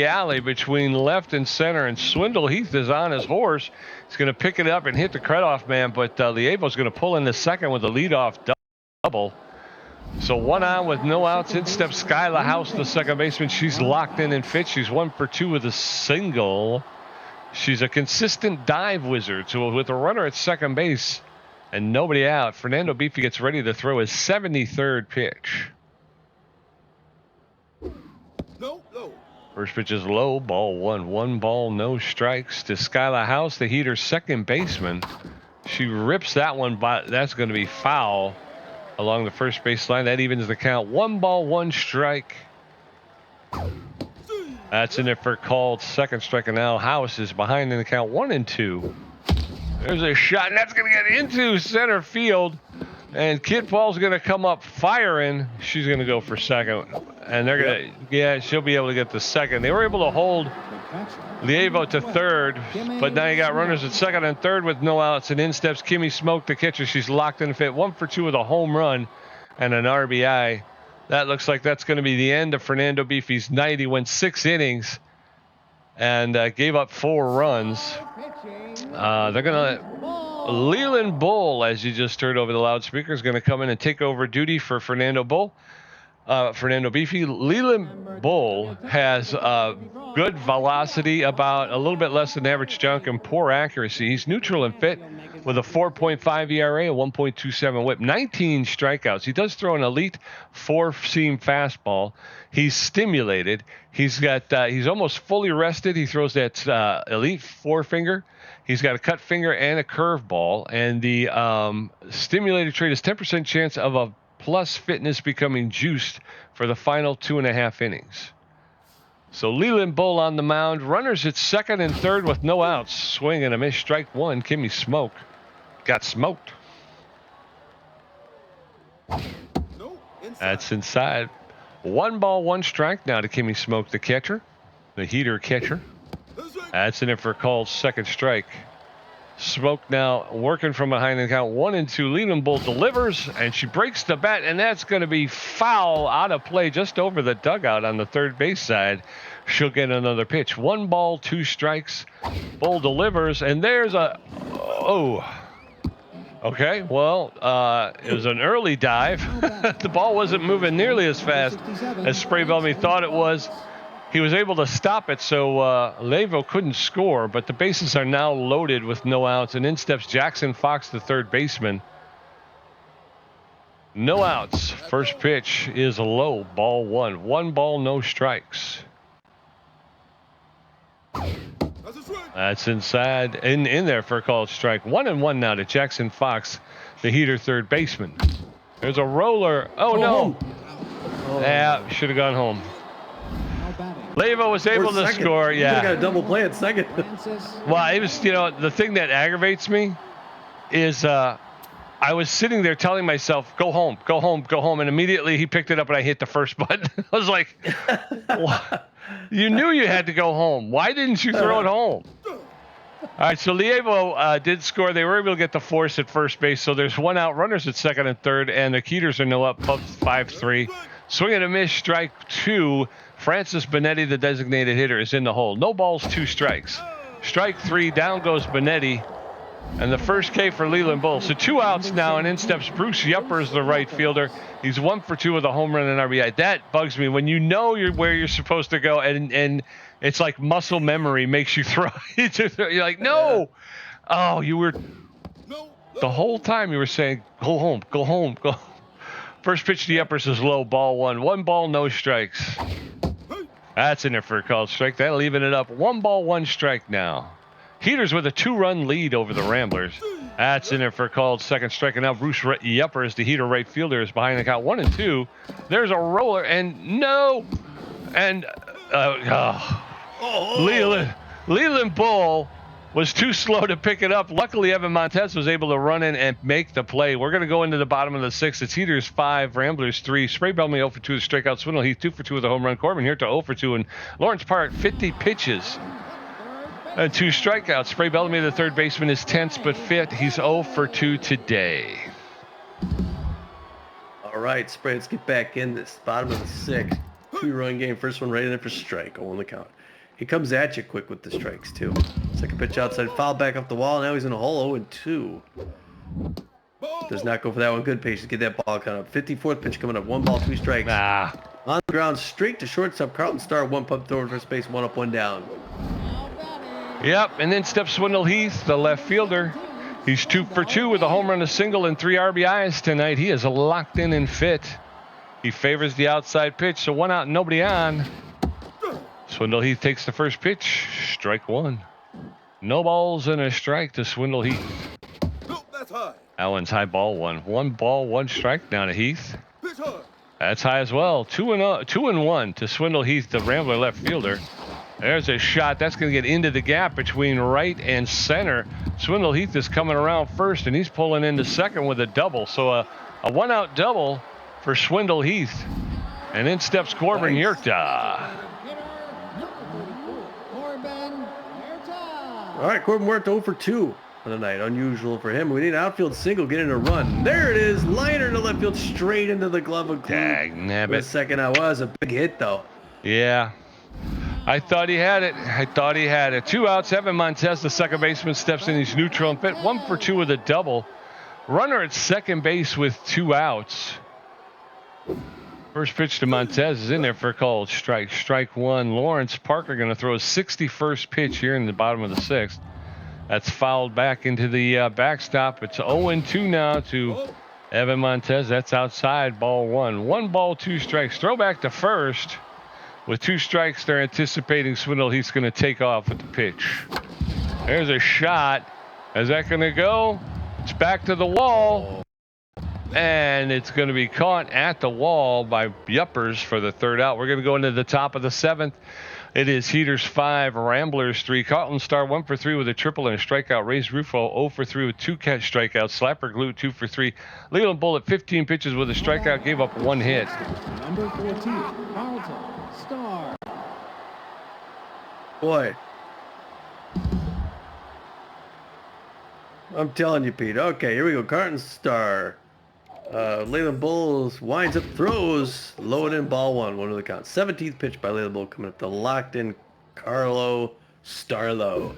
S5: alley between left and center. And Swindle Heath is on his horse. He's going to pick it up and hit the cutoff man. But Levo's going to pull in the second with a leadoff double. So 1 on with no outs. In steps Skylar House, the second baseman. She's locked in and fit. She's 1 for 2 with a single. She's a consistent dive wizard. So with a runner at second base and nobody out, Fernando Beefy gets ready to throw his 73rd pitch.
S2: No.
S5: First pitch is low, ball one. 1 ball, no strikes to Skylar House, the Heater's second baseman. She rips that one, but that's going to be foul along the first base line. That evens the count. 1 ball, 1 strike. That's in there for called second strike, and now House is behind in the count 1-2. There's a shot, and that's going to get into center field. And Kid Paul's going to come up firing. She's going to go for second. And they're going to, yeah, she'll be able to get the second. They were able to hold Lievo to third, but now you got runners at second and third with no outs. And in steps Kimmy Smoke, the catcher. She's locked in fit. 1 for 2 with a home run and an RBI. That looks like that's going to be the end of Fernando Beefy's night. He went 6 innings and gave up 4 runs. They're going to... Leland Bull, as you just heard over the loudspeaker, is going to come in and take over duty for Fernando Beefy. Leland Bull has good velocity, about a little bit less than average junk, and poor accuracy. He's neutral and fit with a 4.5 ERA, a 1.27 whip, 19 strikeouts. He does throw an elite 4-seam fastball. He's stimulated. He's almost fully rested. He throws that elite 4-finger. He's got a cut finger and a curveball, and the stimulated trait is 10% chance of a plus fitness becoming juiced for the final 2.5 innings. So Leland Bull on the mound. Runners at second and third with no outs. Swing and a miss. Strike 1. Kimmy Smoke got smoked. That's inside. 1 ball, 1 strike now to Kimmy Smoke, the catcher, the Heater catcher. That's in it for a called second strike. Smoke now working from behind the count 1-2. Leland Bull delivers, and she breaks the bat, and that's going to be foul, out of play just over the dugout on the third base side. She'll get another pitch. 1 ball, 2 strikes. Bull delivers, and there's a... Oh. Okay, well, it was an early dive. The ball wasn't moving nearly as fast as Spray Bellamy thought it was. He was able to stop it, so Levo couldn't score, but the bases are now loaded with no outs, and in steps Jackson Fox, the third baseman. No outs. First pitch is low, ball 1. 1 ball, no strikes. That's inside, in there for a called strike. 1-1 now to Jackson Fox, the Heater third baseman. There's a roller. Oh, no. Yeah, should have gone home. Levo was able to score. Yeah.
S4: Got a double play at second.
S5: Well, it was, the thing that aggravates me is I was sitting there telling myself, go home, go home, go home. And immediately he picked it up and I hit the first button. I was like, you knew you had to go home. Why didn't you throw it home? All right, so Lievo did score. They were able to get the force at first base. So there's 1 out, runners at second and third, and the Heaters are no up, 5-3. Swing and a miss, strike 2. Francis Benetti, the designated hitter, is in the hole. No balls, 2 strikes. Strike 3, down goes Benetti. And the first K for Leland Bull. So 2 outs now, and in steps Bruce Yuppers, the right fielder. He's 1 for 2 with a home run and RBI. That bugs me when you know where you're supposed to go, and it's like muscle memory makes you throw. You're like, no. Oh, you were the whole time you were saying, go home, go home, go. First pitch to Yuppers is low, ball 1. 1 ball, no strikes. That's in there for a called strike. That'll even it up. 1 ball, 1 strike now. Heaters with a 2-run lead over the Ramblers. That's in there for a called second strike. And now Bruce Yuppers, the Heater right fielder, is behind the count 1-2. There's a roller, and no. And Leland Bull was too slow to pick it up. Luckily, Evan Montez was able to run in and make the play. We're going to go into the bottom of the 6th. It's Heaters 5, Ramblers 3. Spray Bellamy 0 for 2 with strikeout. Swindle Heath 2 for 2 with a home run. Corbin here to 0 for 2. And Lawrence Park 50 pitches and 2 strikeouts. Spray Bellamy, the third baseman, is tense but fit. He's 0 for 2 today.
S4: All right, Spray, let's get back in this bottom of the 6th. 2-run game. First one right in for strike. 0 on the count. He comes at you quick with the strikes, too. Second pitch outside, foul back up the wall. Now he's in a hole, 0-2. Does not go for that one. Good patience. Get that ball count up. 54th pitch coming up. 1 ball, 2 strikes. On the ground, straight to shortstop. Carlton Starr, 1 pump throw for space, 1 up, 1 down.
S5: Yep, and then steps Swindle Heath, the left fielder. He's 2 for 2 with a home run, a single, and 3 RBIs tonight. He is locked in and fit. He favors the outside pitch, so 1 out, nobody on. Swindle Heath takes the first pitch. Strike one. No balls and a strike to Swindle Heath. That one's high, ball one. 1 ball, 1 strike down to Heath. That's high as well. 2-1 to Swindle Heath, the Rambler left fielder. There's a shot. That's going to get into the gap between right and center. Swindle Heath is coming around first, and he's pulling into second with a double. So a 1-out double for Swindle Heath. And in steps Corbin Yurta.
S4: All right, Corbin Yurta 0 for 2 on the night. Unusual for him. We need an outfield single, getting a run. There it is. Liner to left field, straight into the glove of Clue.
S5: Dagnabbit.
S4: Second out was a big hit, though.
S5: Yeah. I thought he had it. 2 outs. Evan Montez, the second baseman, steps in. He's neutral and fit. 1 for 2 with a double. Runner at second base with 2 outs. First pitch to Montez is in there for a called strike. Strike one. Lawrence Parker going to throw his 61st pitch here in the bottom of the 6th. That's fouled back into the backstop. It's 0-2 now to Evan Montez. That's outside. Ball 1. 1 ball, 2 strikes. Throw back to first. With 2 strikes, they're anticipating Swindle He's going to take off with the pitch. There's a shot. Is that going to go? It's back to the wall. And it's going to be caught at the wall by Yuppers for the 3rd out. We're going to go into the top of the 7th. It is Heaters 5, Ramblers 3. Carlton Star 1 for 3 with a triple and a strikeout. Ray's Rufo 0 for 3 with 2 catch strikeouts. Slapper Glue 2 for 3. Leland Bullet 15 pitches with a strikeout, gave up 1 hit.
S1: Number 14, Carlton Star.
S4: Boy. I'm telling you, Pete. Okay, here we go. Carlton Star. Leyland Bulls winds up, throws, low and in, ball 1 to the count. 17th pitch by Leyland Bull coming up to locked in Carlo Starlo.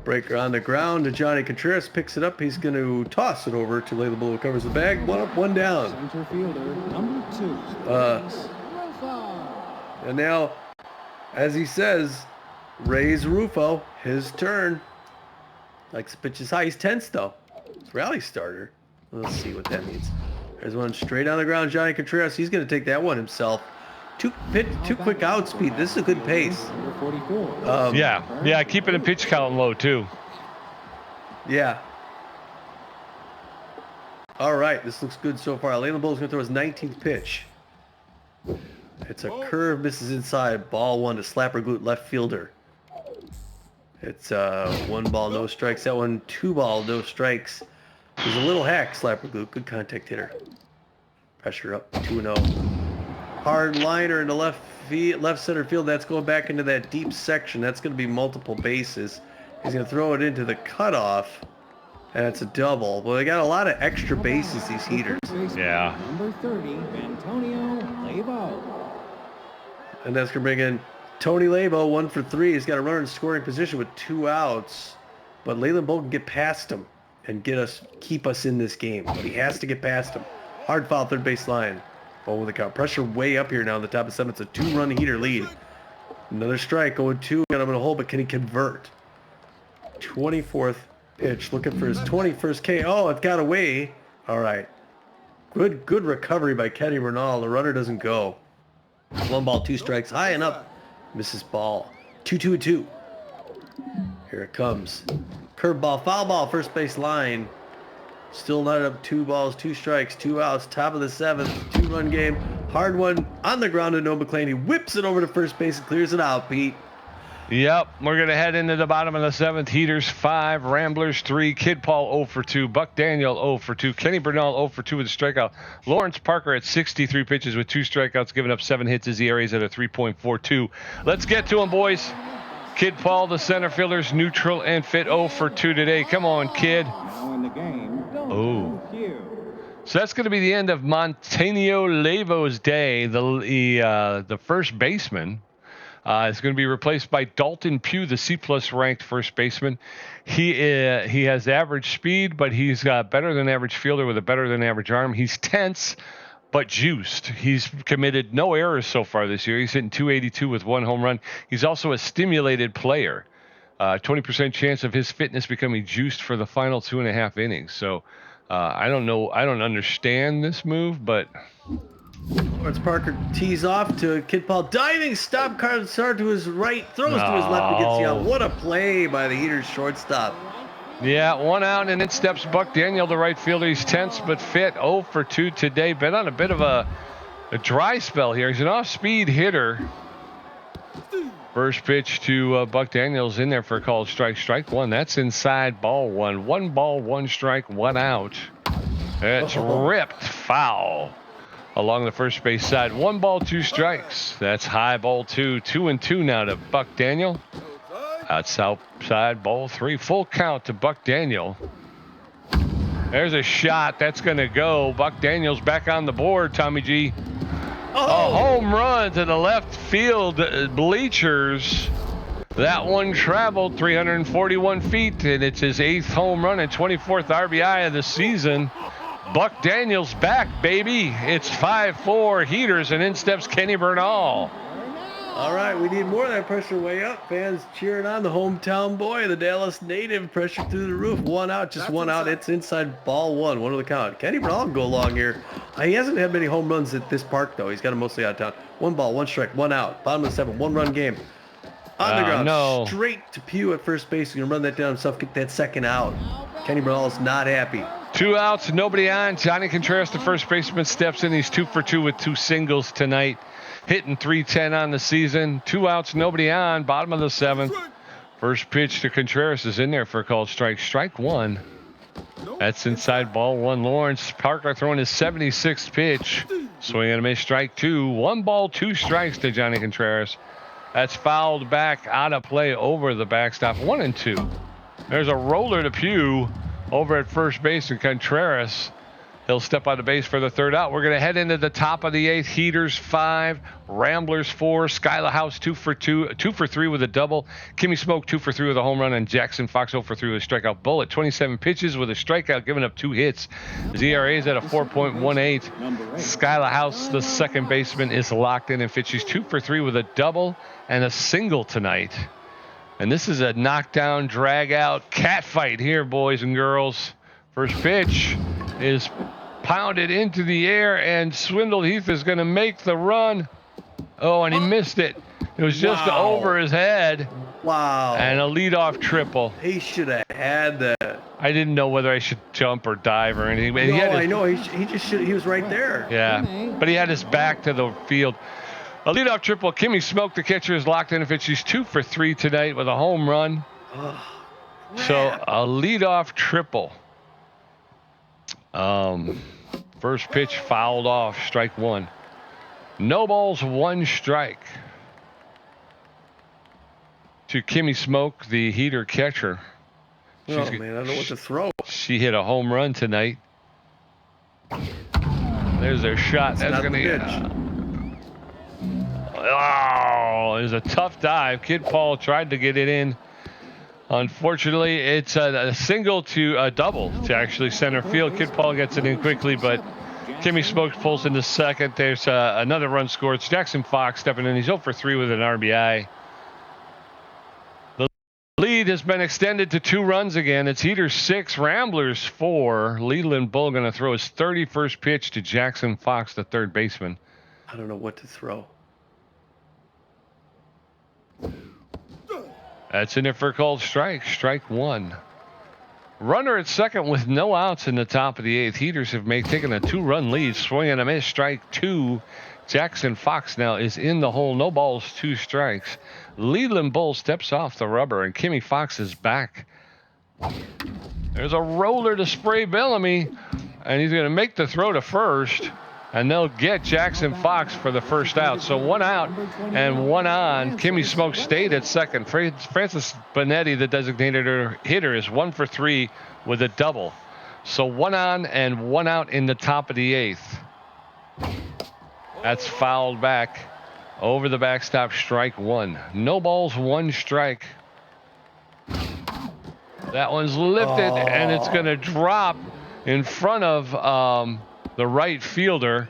S4: Breaker on the ground to Johnny Contreras, picks it up. He's going to toss it over to Leyland Bull, who covers the bag. 1 up, 1 down.
S1: Center fielder, number 2.
S4: And now, as he says, Ray's Rufo, his turn. Likes to pitch his high. He's tense though. It's rally starter. Let's see what that means. There's one straight on the ground. Johnny Contreras, he's going to take that one himself. 2 quick outs, Speed. This is a good pace.
S1: Number 44.
S5: Yeah, keeping the pitch count low too.
S4: Yeah. All right, this looks good so far. Leyland Bull's going to throw his 19th pitch. It's a curve, misses inside. Ball 1 to Slapper Glute, left fielder. It's 1 ball, no strikes. That one, 2 ball, no strikes. There's a little hack, Slapper Glute. Good contact hitter. Pressure up, 2-0. Hard liner into left center field. That's going back into that deep section. That's going to be multiple bases. He's going to throw it into the cutoff. And it's a double. Well, they got a lot of extra bases, these Heaters.
S5: Yeah.
S1: Number 30, Antonio Lebo.
S4: And that's going to bring in Tony Lebo, 1 for 3. He's got a runner in scoring position with 2 outs. But Leyland Bull can get past him and keep us in this game. But he has to get past him. Hard foul, third base line. Ball with the count. Pressure way up here now in the top of 7. It's a 2-run Heater lead. Another strike, 0-2. Got him in a hole, but can he convert? 24th pitch, looking for his 21st K. Oh, it got away. All right. Good recovery by Kenny Bernal. The runner doesn't go. 1 ball, 2 strikes. High and up. Misses ball. 2-2-2. Here it comes. Curveball, foul ball, first base line. Still not up. 2 balls, 2 strikes, 2 outs. Top of the 7th. 2-run game. Hard one on the ground to Noah McLean. He whips it over to first base and clears it out, Pete.
S5: Yep, we're going to head into the bottom of the 7th. Heaters 5, Ramblers 3, Kid Paul 0 for 2, Buck Daniel 0 for 2, Kenny Bernal 0 for 2 with a strikeout. Lawrence Parker at 63 pitches with 2 strikeouts, giving up 7 hits. His ERA is at a 3.42. Let's get to him, boys. Kid Paul, the center fielder's neutral and fit 0 for 2 today. Come on, kid.
S1: Now in the game.
S5: Oh. So that's going to be the end of Montaño Lebo's day. The first baseman is going to be replaced by Dalton Pugh, the C-plus ranked first baseman. He has average speed, but he's got better than average fielder with a better than average arm. He's tense, but juiced. He's committed no errors so far this year. He's hitting .282 with 1 home run. He's also a stimulated player. 20% chance of his fitness becoming juiced for the final 2.5 innings. So I don't know. I don't understand this move, but
S4: Lawrence Parker tees off to Kid Paul. Diving stop, Card to his right, throws to his left, and gets you out. What a play by the Heaters shortstop.
S5: Yeah, 1 out, and in steps Buck Daniel, the right fielder. He's tense but fit. 0 for 2 today. Been on a bit of a dry spell here. He's an off-speed hitter. First pitch to Buck Daniels in there for a called strike. Strike one. That's inside, ball one. 1 ball, 1 strike, 1 out. It's ripped foul along the first base side. 1 ball, 2 strikes. That's high, ball 2. 2-2 now to Buck Daniel. Outside, ball 3. Full count to Buck Daniel. There's a shot. That's going to go. Buck Daniels back on the board, Tommy G. A home run to the left field bleachers. That one traveled 341 feet, and it's his 8th home run and 24th RBI of the season. Buck Daniels back, baby. It's 5-4 Heaters, and in steps Kenny Bernal.
S4: All right, we need more of that pressure way up. Fans cheering on the hometown boy, the Dallas native. Pressure through the roof. 1 out, just 1 out. It's inside, ball 1. 1 to the count. Kenny Bernal can go along here. He hasn't had many home runs at this park, though. He's got them mostly out of town. 1 ball, 1 strike, 1 out. Bottom of the 7th, 1-run game. On the ground, straight to Pugh at first base. He's going to run that down himself, get that 2nd out. Kenny Bernal is not happy.
S5: 2 outs, nobody on. Johnny Contreras, the first baseman, steps in. He's 2 for 2 with 2 singles tonight. Hitting .310 on the season. 2 outs, nobody on. Bottom of the 7th. First pitch to Contreras is in there for a called strike. Strike 1. That's inside, ball 1. Lawrence Parker throwing his 76th pitch. Swing and a miss, strike 2. 1 ball, 2 strikes to Johnny Contreras. That's fouled back out of play over the backstop. 1-2. There's a roller to Pugh over at first base, and Contreras, he'll step on the base for the 3rd out. We're going to head into the top of the 8th. Heaters 5, Ramblers 4, Skylar House 2 for 3 with a double. Kimmy Smoke 2 for 3 with a home run, and Jackson Fox 0 for 3 with a strikeout. Bullet 27 pitches with a strikeout, giving up 2 hits. His ERA is at a 4.18. Skylar House, the second baseman, is locked in and pitches 2 for 3 with a double and a single tonight. And this is a knockdown, drag-out cat fight here, boys and girls. First pitch is pounded into the air, and Swindle Heath is going to make the run. Oh, and he missed it. It was just over his head.
S4: Wow.
S5: And a leadoff triple.
S4: He should have had that.
S5: I didn't know whether I should jump or dive or anything. But
S4: I know. He just should. He was right there.
S5: Yeah, but he had his back to the field. A leadoff triple. Kimmy Smoke, the catcher, is locked in. She's 2 for 3 tonight with a home run. So a leadoff triple. First pitch fouled off, strike 1. No balls, 1 strike to Kimmy Smoke, the Heater catcher.
S4: Man, I don't know what to throw.
S5: She hit a home run tonight. There's their shot. That's going to it was a tough dive. Kid Paul tried to get it in. Unfortunately, it's a single to a double to actually center field. Kid Paul gets it in quickly, but Kimmy Smoke pulls into second. There's another run scored. It's Jackson Fox stepping in. He's 0 for 3 with an RBI. The lead has been extended to 2 runs again. It's Heaters 6, Ramblers 4. Leland Bull going to throw his 31st pitch to Jackson Fox, the third baseman.
S4: I don't know what to throw.
S5: That's in there for a called strike. Strike 1. Runner at second with no outs in the top of the 8th. Heaters have taken a 2-run lead. Swing and a miss. Strike 2. Jackson Fox now is in the hole. No balls, 2 strikes. Leland Bull steps off the rubber, and Kimmy Fox is back. There's a roller to Spray Bellamy, and he's going to make the throw to first. And they'll get Jackson Fox for the first out. So 1 out and 1 on. Kimmy Smoke stayed at second. Francis Bonetti, the designated hitter, is 1 for 3 with a double. So 1 on and 1 out in the top of the 8th. That's fouled back over the backstop. Strike 1. No balls, 1 strike. That one's lifted, and it's going to drop in front of the right fielder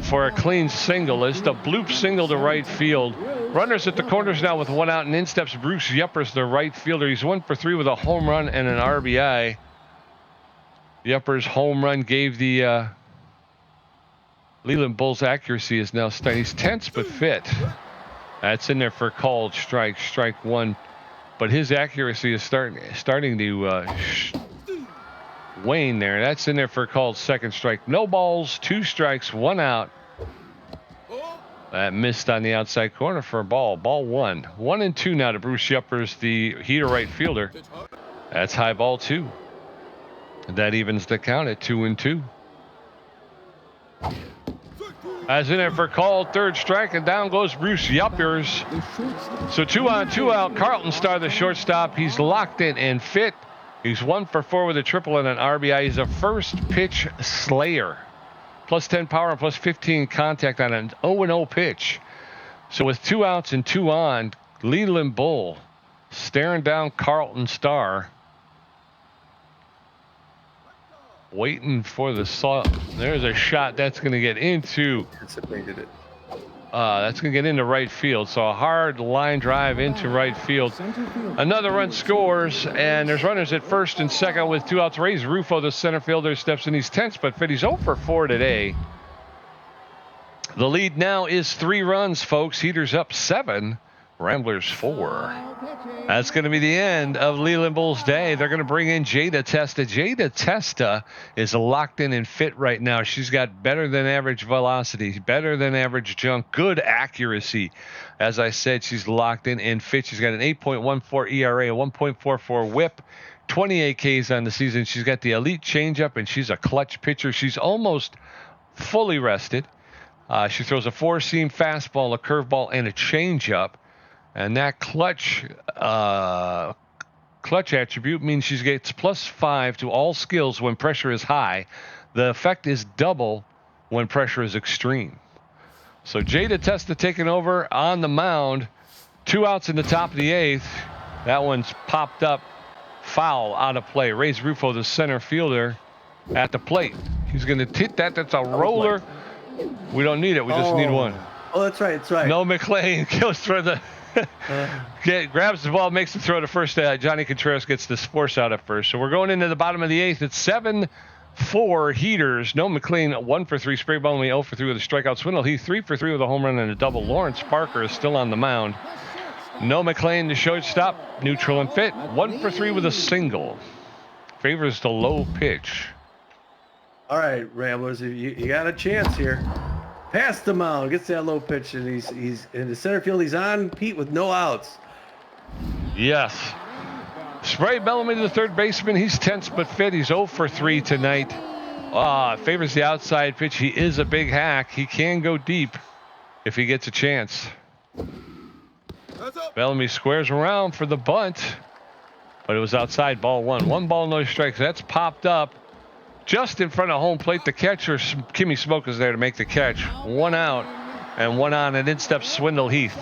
S5: for a clean single. It's the bloop single to right field. Runners at the corners now with 1 out, and in steps Bruce Yepers, the right fielder. He's 1 for 3 with a home run and an RBI. Yepers' home run gave the Leland Bull's accuracy is now stunning. He's tense but fit. That's in there for called strike, strike one. But his accuracy is starting to wane there. That's in there for called second strike. No balls, 2 strikes, 1 out. That missed on the outside corner for a ball. Ball 1. 1-2 now to Bruce Yuppers, the Heater right fielder. That's high ball 2. That evens the count at 2-2. As in there for called third strike, and down goes Bruce Yuppers. So 2 on, 2 out. Carlton Starr, the shortstop. He's locked in and fit. He's 1 for 4 with a triple and an RBI. He's a first pitch slayer. Plus 10 power and plus 15 contact on an 0-0 pitch. So with 2 outs and 2 on, Leland Bull staring down Carlton Starr. Waiting for the saw. There's a shot that's going to get into.
S4: Anticipated it.
S5: That's going to get into right field. So a hard line drive into right field. Another run scores, and there's runners at first and second with 2 outs. Ray's Rufo, the center fielder, steps in. He's tense but fit. He's 0 for 4 today. The lead now is 3 runs, folks. Heaters up 7. Ramblers 4. That's going to be the end of Leland Bull's day. They're going to bring in Jada Testa. Jada Testa is locked in and fit right now. She's got better than average velocity, better than average jump, good accuracy. As I said, she's locked in and fit. She's got an 8.14 ERA, a 1.44 whip, 28 Ks on the season. She's got the elite changeup, and she's a clutch pitcher. She's almost fully rested. She throws a 4-seam fastball, a curveball, and a changeup. And that clutch attribute means she gets +5 to all skills when pressure is high. The effect is double when pressure is extreme. So Jada Testa taking over on the mound. 2 outs in the top of the 8th. That one's popped up, foul, out of play. Ray's Rufo, the center fielder, at the plate. He's going to hit that. That's a roller. We don't need it. We just need one.
S4: Oh, that's right. That's right.
S5: No McLean goes for the... grabs the ball, makes the throw to first. Johnny Contreras gets the force out at first. So we're going into the bottom of the 8th. It's 7-4 Heaters. No McLean, 1 for 3. Spray Ball only 0 for 3 with a strikeout. Swindle Heath 3 for 3 with a home run and a double. Lawrence Parker is still on the mound. No McLean, the shortstop, neutral and fit. 1 for 3 with a single. Favors the low pitch.
S4: All right, Ramblers, you got a chance here. Past the mound, gets that low pitch, and he's in the center field. He's on Pete with no outs.
S5: Yes. Spray Bellamy to the third baseman. He's tense but fit. He's 0 for 3 tonight. Favors the outside pitch. He is a big hack. He can go deep if he gets a chance. Bellamy squares around for the bunt, but it was outside. Ball 1. 1 ball, no strikes. That's popped up just in front of home plate. The catcher, Kimmy Smoke, is there to make the catch. 1 out and 1 on, and in steps Swindle Heath.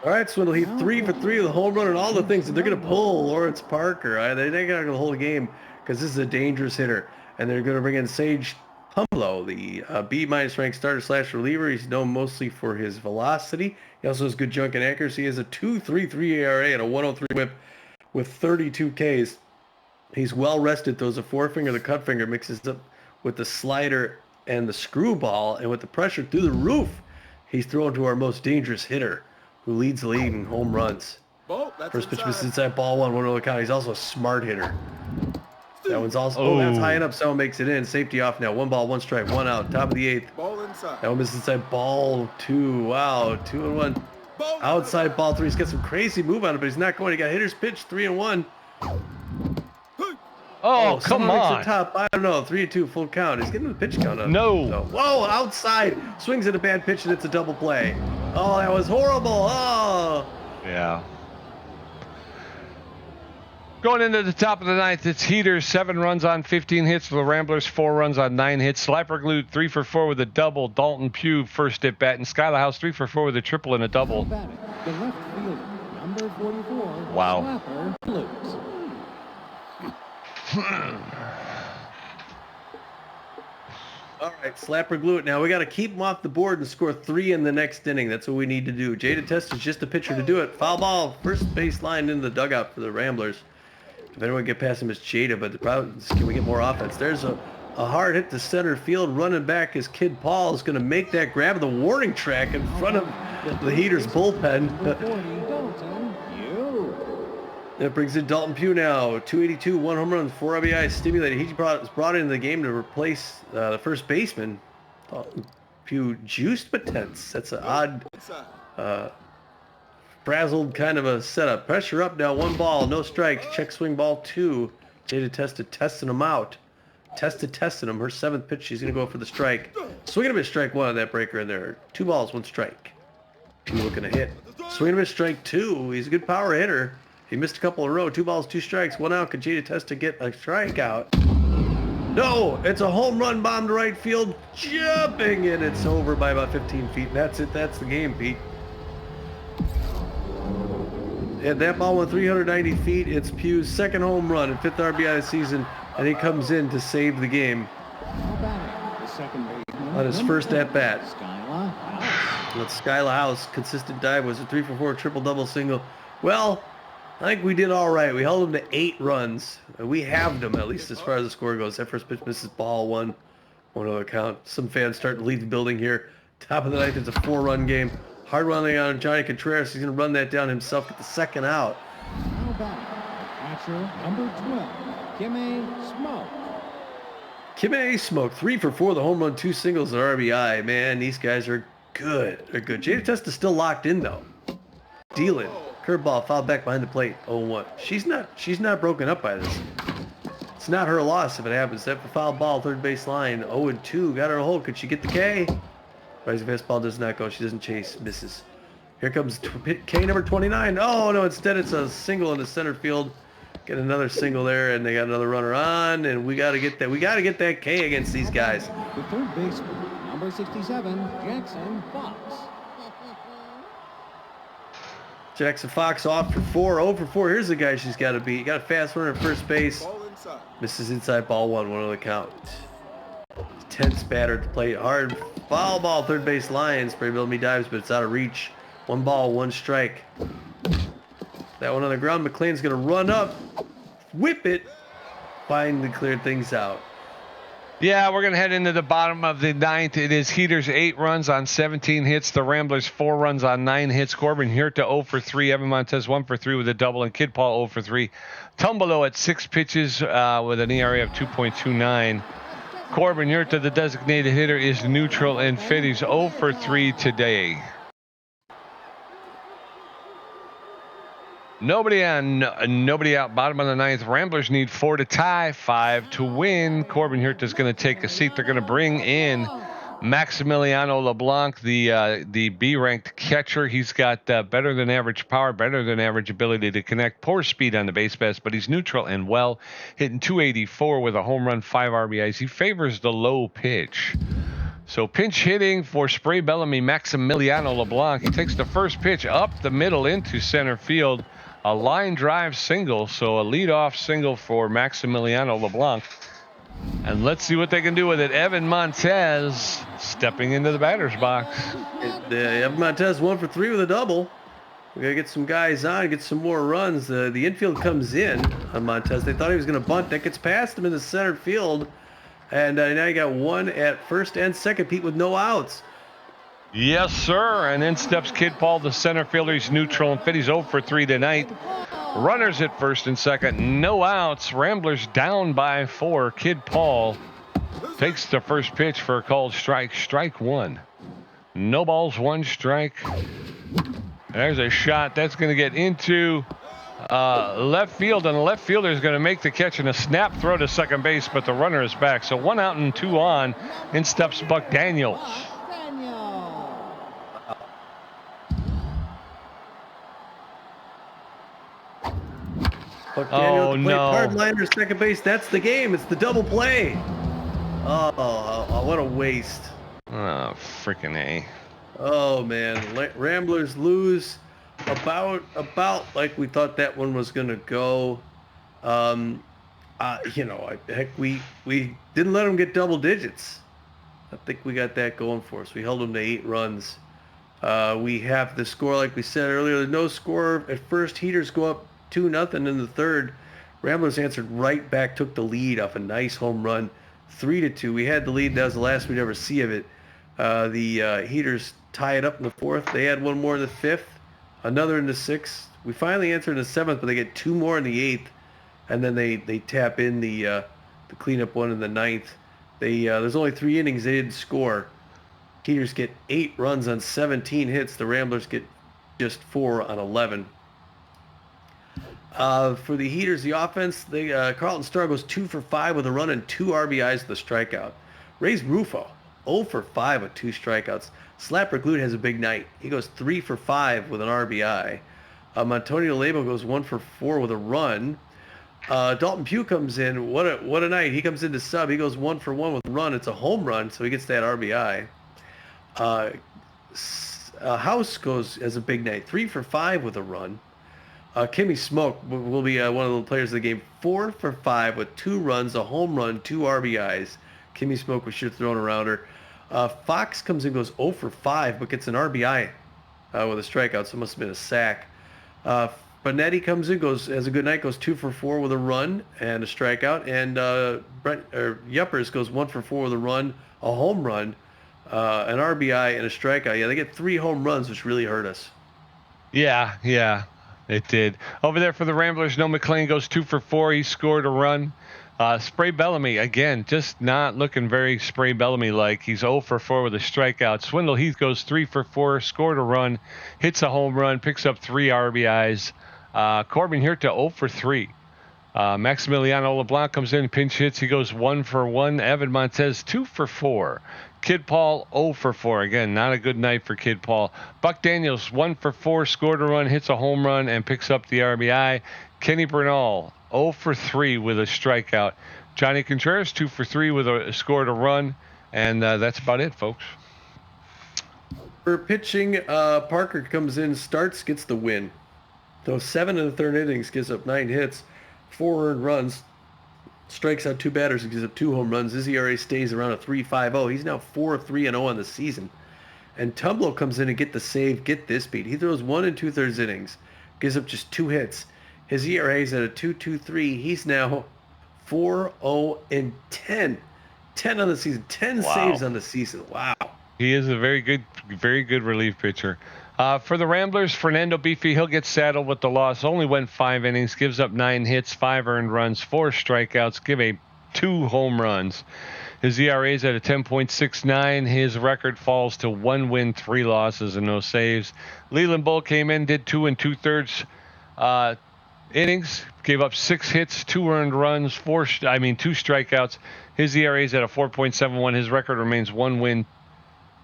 S4: All right, Swindle Heath, 3 for 3 with a home run and all the things. They're going to pull Lawrence Parker. They're not going to hold a game because this is a dangerous hitter. And they're going to bring in Sage Humlo, the B- ranked starter/reliever. He's known mostly for his velocity. He also has good junk and accuracy. He has a 2.33 ERA and a 103 whip with 32 Ks. He's well rested. Throws a forefinger, the cut finger, mixes up with the slider and the screwball. And with the pressure through the roof, he's thrown to our most dangerous hitter, who leads the league in home runs. First pitch misses inside, ball 1, 1-0 count. He's also a smart hitter. That one's also, that's high enough, someone makes it in. Safety off now. 1 ball, 1 strike, 1 out. Top of the 8th. That one misses inside, ball 2. Wow, 2-1. Outside, ball 3. He's got some crazy move on it, but he's not going. He got hitter's pitch, 3-1.
S5: Oh, come on.
S4: Top, I don't know, 3-2 full count. He's getting the pitch count up.
S5: No.
S4: So, whoa, outside. Swings at a bad pitch, and it's a double play. Oh, that was horrible. Oh.
S5: Yeah. Going into the top of the 9th, it's Heaters, 7 runs on 15 hits for the Ramblers, 4 runs on 9 hits. Slapper Glute, 3 for 4 with a double. Dalton Pugh, first at bat. And Skylar House, 3 for 4 with a triple and a double.
S1: The left fielder, number 44.
S5: Wow.
S4: All right, Slapper Glute. Now we got to keep him off the board and score 3 in the next inning. That's what we need to do. Jada Testa is just a pitcher to do it. Foul ball, first base line into the dugout for the Ramblers. If anyone get past him, it's Jada, but the problem is, can we get more offense? There's a A hard hit to center field. Running back is Kid Paul is going to make that grab of the warning track in front of the Heaters bullpen. That brings in Dalton Pugh now. 282, 1 home run, 4 RBI, stimulated. He was brought into the game to replace the first baseman. Dalton Pugh juiced but tense. That's an odd, frazzled kind of a setup. Pressure up now, 1 ball, no strikes. Check swing ball 2. Jada testing him out. Testing him. Her 7th pitch, she's going to go for the strike. Swinging a miss, strike 1 on that breaker in there. 2 balls, 1 strike. Pugh looking to hit. Swinging a miss, strike 2. He's a good power hitter. He missed a couple in a row. 2 balls, 2 strikes, 1 out. Could Jada Test to get a strikeout? No, it's a home run bomb to right field. Jumping, and it's over by about 15 feet. And that's it. That's the game, Pete. And that ball went 390 feet. It's Pugh's 2nd home run and 5th RBI of the season, and he comes in to save the game on his first at-bat. That's Skyla House. Consistent dive was a 3 for 4 triple-double single. Well, I think we did all right. We held them to 8 runs. We halved them, at least as far as the score goes. That first pitch misses ball 1 other count. Some fans starting to leave the building here. Top of the 9th, it's a 4-run game. Hard running on Johnny Contreras. He's going to run that down himself, get the 2nd out.
S1: Now back, catcher number 12, Kimmy Smoke.
S4: Kimmy Smoke, 3 for 4, the home run, 2 singles, and RBI. Man, these guys are good. They're good. Jada Test is still locked in, though. Dealing. Curveball, fouled back behind the plate, 0-1. She's not broken up by this. It's not her loss if it happens. That foul ball, third base line, 0-2. Got her a hold. Could she get the K? Rising fastball does not go. She doesn't chase. Misses. Here comes K number 29. Oh, no, instead it's a single into center field. Get another single there, and they got another runner on, and we got to get that. We got to get that K against these guys.
S1: The third baseman, number 67, Jackson Fox.
S4: Jackson Fox off for 4. 0 for 4. Here's the guy she's got to beat. You got a fast runner at first base. Misses inside ball 1 on the count. Tense batter at the plate. Hard foul ball, third base line. Spray Bellamy dives, but it's out of reach. 1 ball, 1 strike. That one on the ground. McLean's going to run up, whip it, finally clear things out.
S5: Yeah, we're going to head into the bottom of the 9th. It is Heaters 8 runs on 17 hits. The Ramblers 4 runs on 9 hits. Corbin Huerta 0 for 3. Evan Montez 1 for 3 with a double. And Kid Paul 0 for 3. Tumbelo at 6 pitches with an ERA of 2.29. Corbin Huerta, the designated hitter, is neutral and fit. He's 0 for 3 today. Nobody out. Bottom of the 9th. Ramblers need 4 to tie, 5 to win. Corbin Huerta is going to take a seat. They're going to bring in Maximiliano LeBlanc, the B-ranked catcher. He's got better than average power, better than average ability to connect, poor speed on the base pass, but he's neutral and well, hitting 284 with a home run, 5 RBIs. He favors the low pitch. So pinch hitting for Spray Bellamy, Maximiliano LeBlanc. He takes the first pitch up the middle into center field. A line drive single, so a leadoff single for Maximiliano LeBlanc. And let's see what they can do with it. Evan Montez stepping into the batter's box.
S4: Evan Montez 1 for 3 with a double. We got to get some guys on, get some more runs. The infield comes in on Montez. They thought he was going to bunt. That gets past him in the center field. And now you got 1 at first and second, Pete, with no outs.
S5: Yes, sir. And in steps Kid Paul, the center fielder. He's neutral and fit. He's 0 for 3 tonight. Runners at first and second. No outs. Ramblers down by 4. Kid Paul takes the first pitch for a called strike. Strike 1. No balls, 1 strike. There's a shot. That's going to get into left field, and the left fielder is going to make the catch and a snap throw to second base, but the runner is back. So 1 out and 2 on. In steps Buck Daniels.
S4: Buck Daniel
S5: Oh, no.
S4: Hardliner, second base. That's the game. It's the double play. Oh, what a waste.
S5: Oh, freaking A.
S4: Oh, man. Ramblers lose about like we thought that one was going to go. Heck, we didn't let them get double digits. I think we got that going for us. We held them to 8 runs. We have the score, like we said earlier. There's no score at first. Heaters go up 2-0 in the third. Ramblers answered right back, took the lead off a nice home run. 3-2. We had the lead. That was the last we'd ever see of it. The Heaters tie it up in the fourth. They had one more in the fifth, another in the sixth. We finally enter in the seventh, but they get two more in the eighth, and then they tap in the cleanup one in the ninth. There's only 3 innings. They didn't score. Heaters get 8 runs on 17 hits. The Ramblers get just 4 on 11. For the Heaters, the offense, Carlton Starr goes 2 for 5 with a run and 2 RBIs with a strikeout. Rays Rufo, 0 for 5 with 2 strikeouts. Slapper Glute has a big night. He goes 3 for 5 with an RBI. Montonio Lebo goes 1 for 4 with a run. Dalton Pugh comes in. What a night. He comes in to sub. He goes 1 for 1 with a run. It's a home run, so he gets that RBI. House has a big night. 3 for 5 with a run. Kimmy Smoke will be one of the players of the game. 4 for 5 with 2 runs, a home run, 2 RBIs. Kimmy Smoke was sure throwing around her. Fox comes in, goes 0 for 5, but gets an RBI with a strikeout, so it must have been a sack. Bonetti comes in, has a good night, goes 2 for 4 with a run and a strikeout. And Yuppers goes 1 for 4 with a run, a home run, an RBI, and a strikeout. Yeah, they get 3 home runs, which really hurt us.
S5: Yeah, it did. Over there for the Ramblers, Noah McLean goes 2 for 4. He scored a run. Spray Bellamy, again, just not looking very Spray Bellamy-like. He's 0 for 4 with a strikeout. Swindle Heath goes 3 for 4, scored a run, hits a home run, picks up 3 RBIs. Corbin Hirta 0 for 3. Maximiliano LeBlanc comes in, pinch hits. He goes 1 for 1. Evan Montez 2 for 4. Kid Paul 0 for 4. Again, not a good night for Kid Paul. Buck Daniels 1 for 4, scored a run, hits a home run, and picks up the RBI. Kenny Bernal 0 for 3 with a strikeout. Johnny Contreras 2 for 3 with scored a run, and that's about it, folks.
S4: For pitching, Parker comes in, starts, gets the win. Those 7 in the third innings, gives up 9 hits, 4 earned runs, strikes out 2 batters, and gives up 2 home runs. His ERA stays around a 3.50. He's now 4-3-0 on the season. And Tumlo comes in and get the save, get this beat. He throws 1 2/3 innings, gives up just 2 hits. His ERA is at a 2.23. He's now 4-0-10. 10 on the season. 10 saves on the season. Wow.
S5: He is a very good relief pitcher. For the Ramblers, Fernando Beefy, he'll get saddled with the loss. Only went 5 innings, gives up 9 hits, 5 earned runs, 4 strikeouts, 2 home runs. His ERA is at a 10.69. His record falls to 1 win, 3 losses, and no saves. Leland Bull came in, did 2 2/3 innings, gave up 6 hits, 2 earned runs, 2 strikeouts. His ERA is at a 4.71. His record remains 1 win,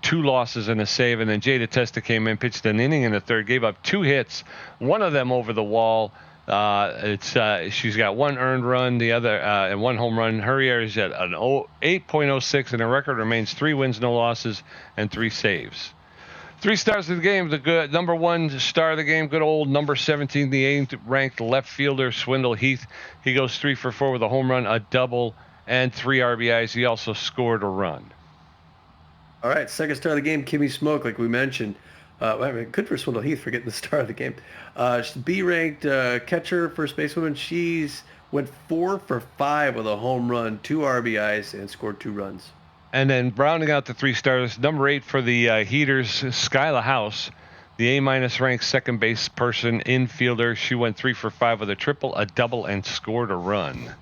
S5: 2 losses, and a save. And then Jada Testa came in, pitched an inning in the third, gave up 2 hits, one of them over the wall. She's got 1 earned run, the other and 1 home run. Her ERA is at an 8.06, and her record remains 3 wins, no losses, and 3 saves. 3 stars of the game. The good number 1 star of the game, good old number 17, the 8th ranked left fielder, Swindle Heath. He goes 3 for 4 with a home run, a double, and 3 RBIs. He also scored a run.
S4: All right, second star of the game, Kimmy Smoke, like we mentioned. Good for Swindle Heath for getting the star of the game. B-ranked catcher, first basewoman. She's went 4 for 5 with a home run, 2 RBIs, and scored 2 runs.
S5: And then rounding out the 3 stars, number 8 for the Heaters, Skyla House, the A- ranked second base person, infielder. She went 3 for 5 with a triple, a double, and scored a run.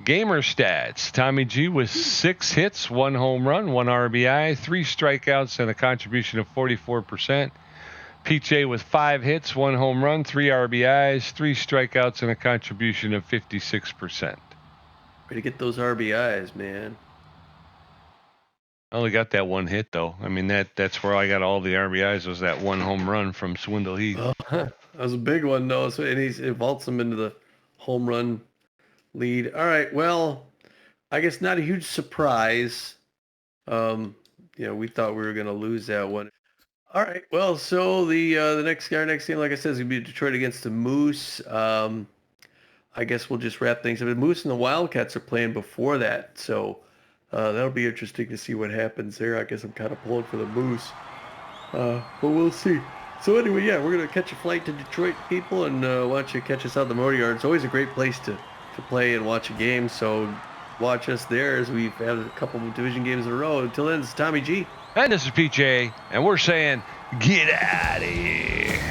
S5: Gamer stats, Tommy G with 6 hits, 1 home run, 1 RBI, 3 strikeouts, and a contribution of 44%. Pete J with 5 hits, 1 home run, 3 RBIs, 3 strikeouts, and a contribution of 56%.
S4: Way to get those RBIs, man.
S5: I only got that 1 hit, though. I mean, that's where I got all the RBIs, was that 1 home run from Swindle Heath.
S4: Oh, that was a big one, though. So, and it vaults him into the home run lead. All right, well, I guess not a huge surprise. We thought we were going to lose that one. All right, well, so the next game, like I said, is going to be Detroit against the Moose. I guess we'll just wrap things up. The Moose and the Wildcats are playing before that, so that'll be interesting to see what happens there. I guess I'm kind of pulling for the Moose, but we'll see. So anyway, yeah, we're going to catch a flight to Detroit, people, and why don't you catch us out in the Motor Yard. It's always a great place to play and watch a game, so watch us there as we've had a couple of division games in a row. Until then, it's Tommy G.
S5: And this is PJ, and we're saying, get out of here.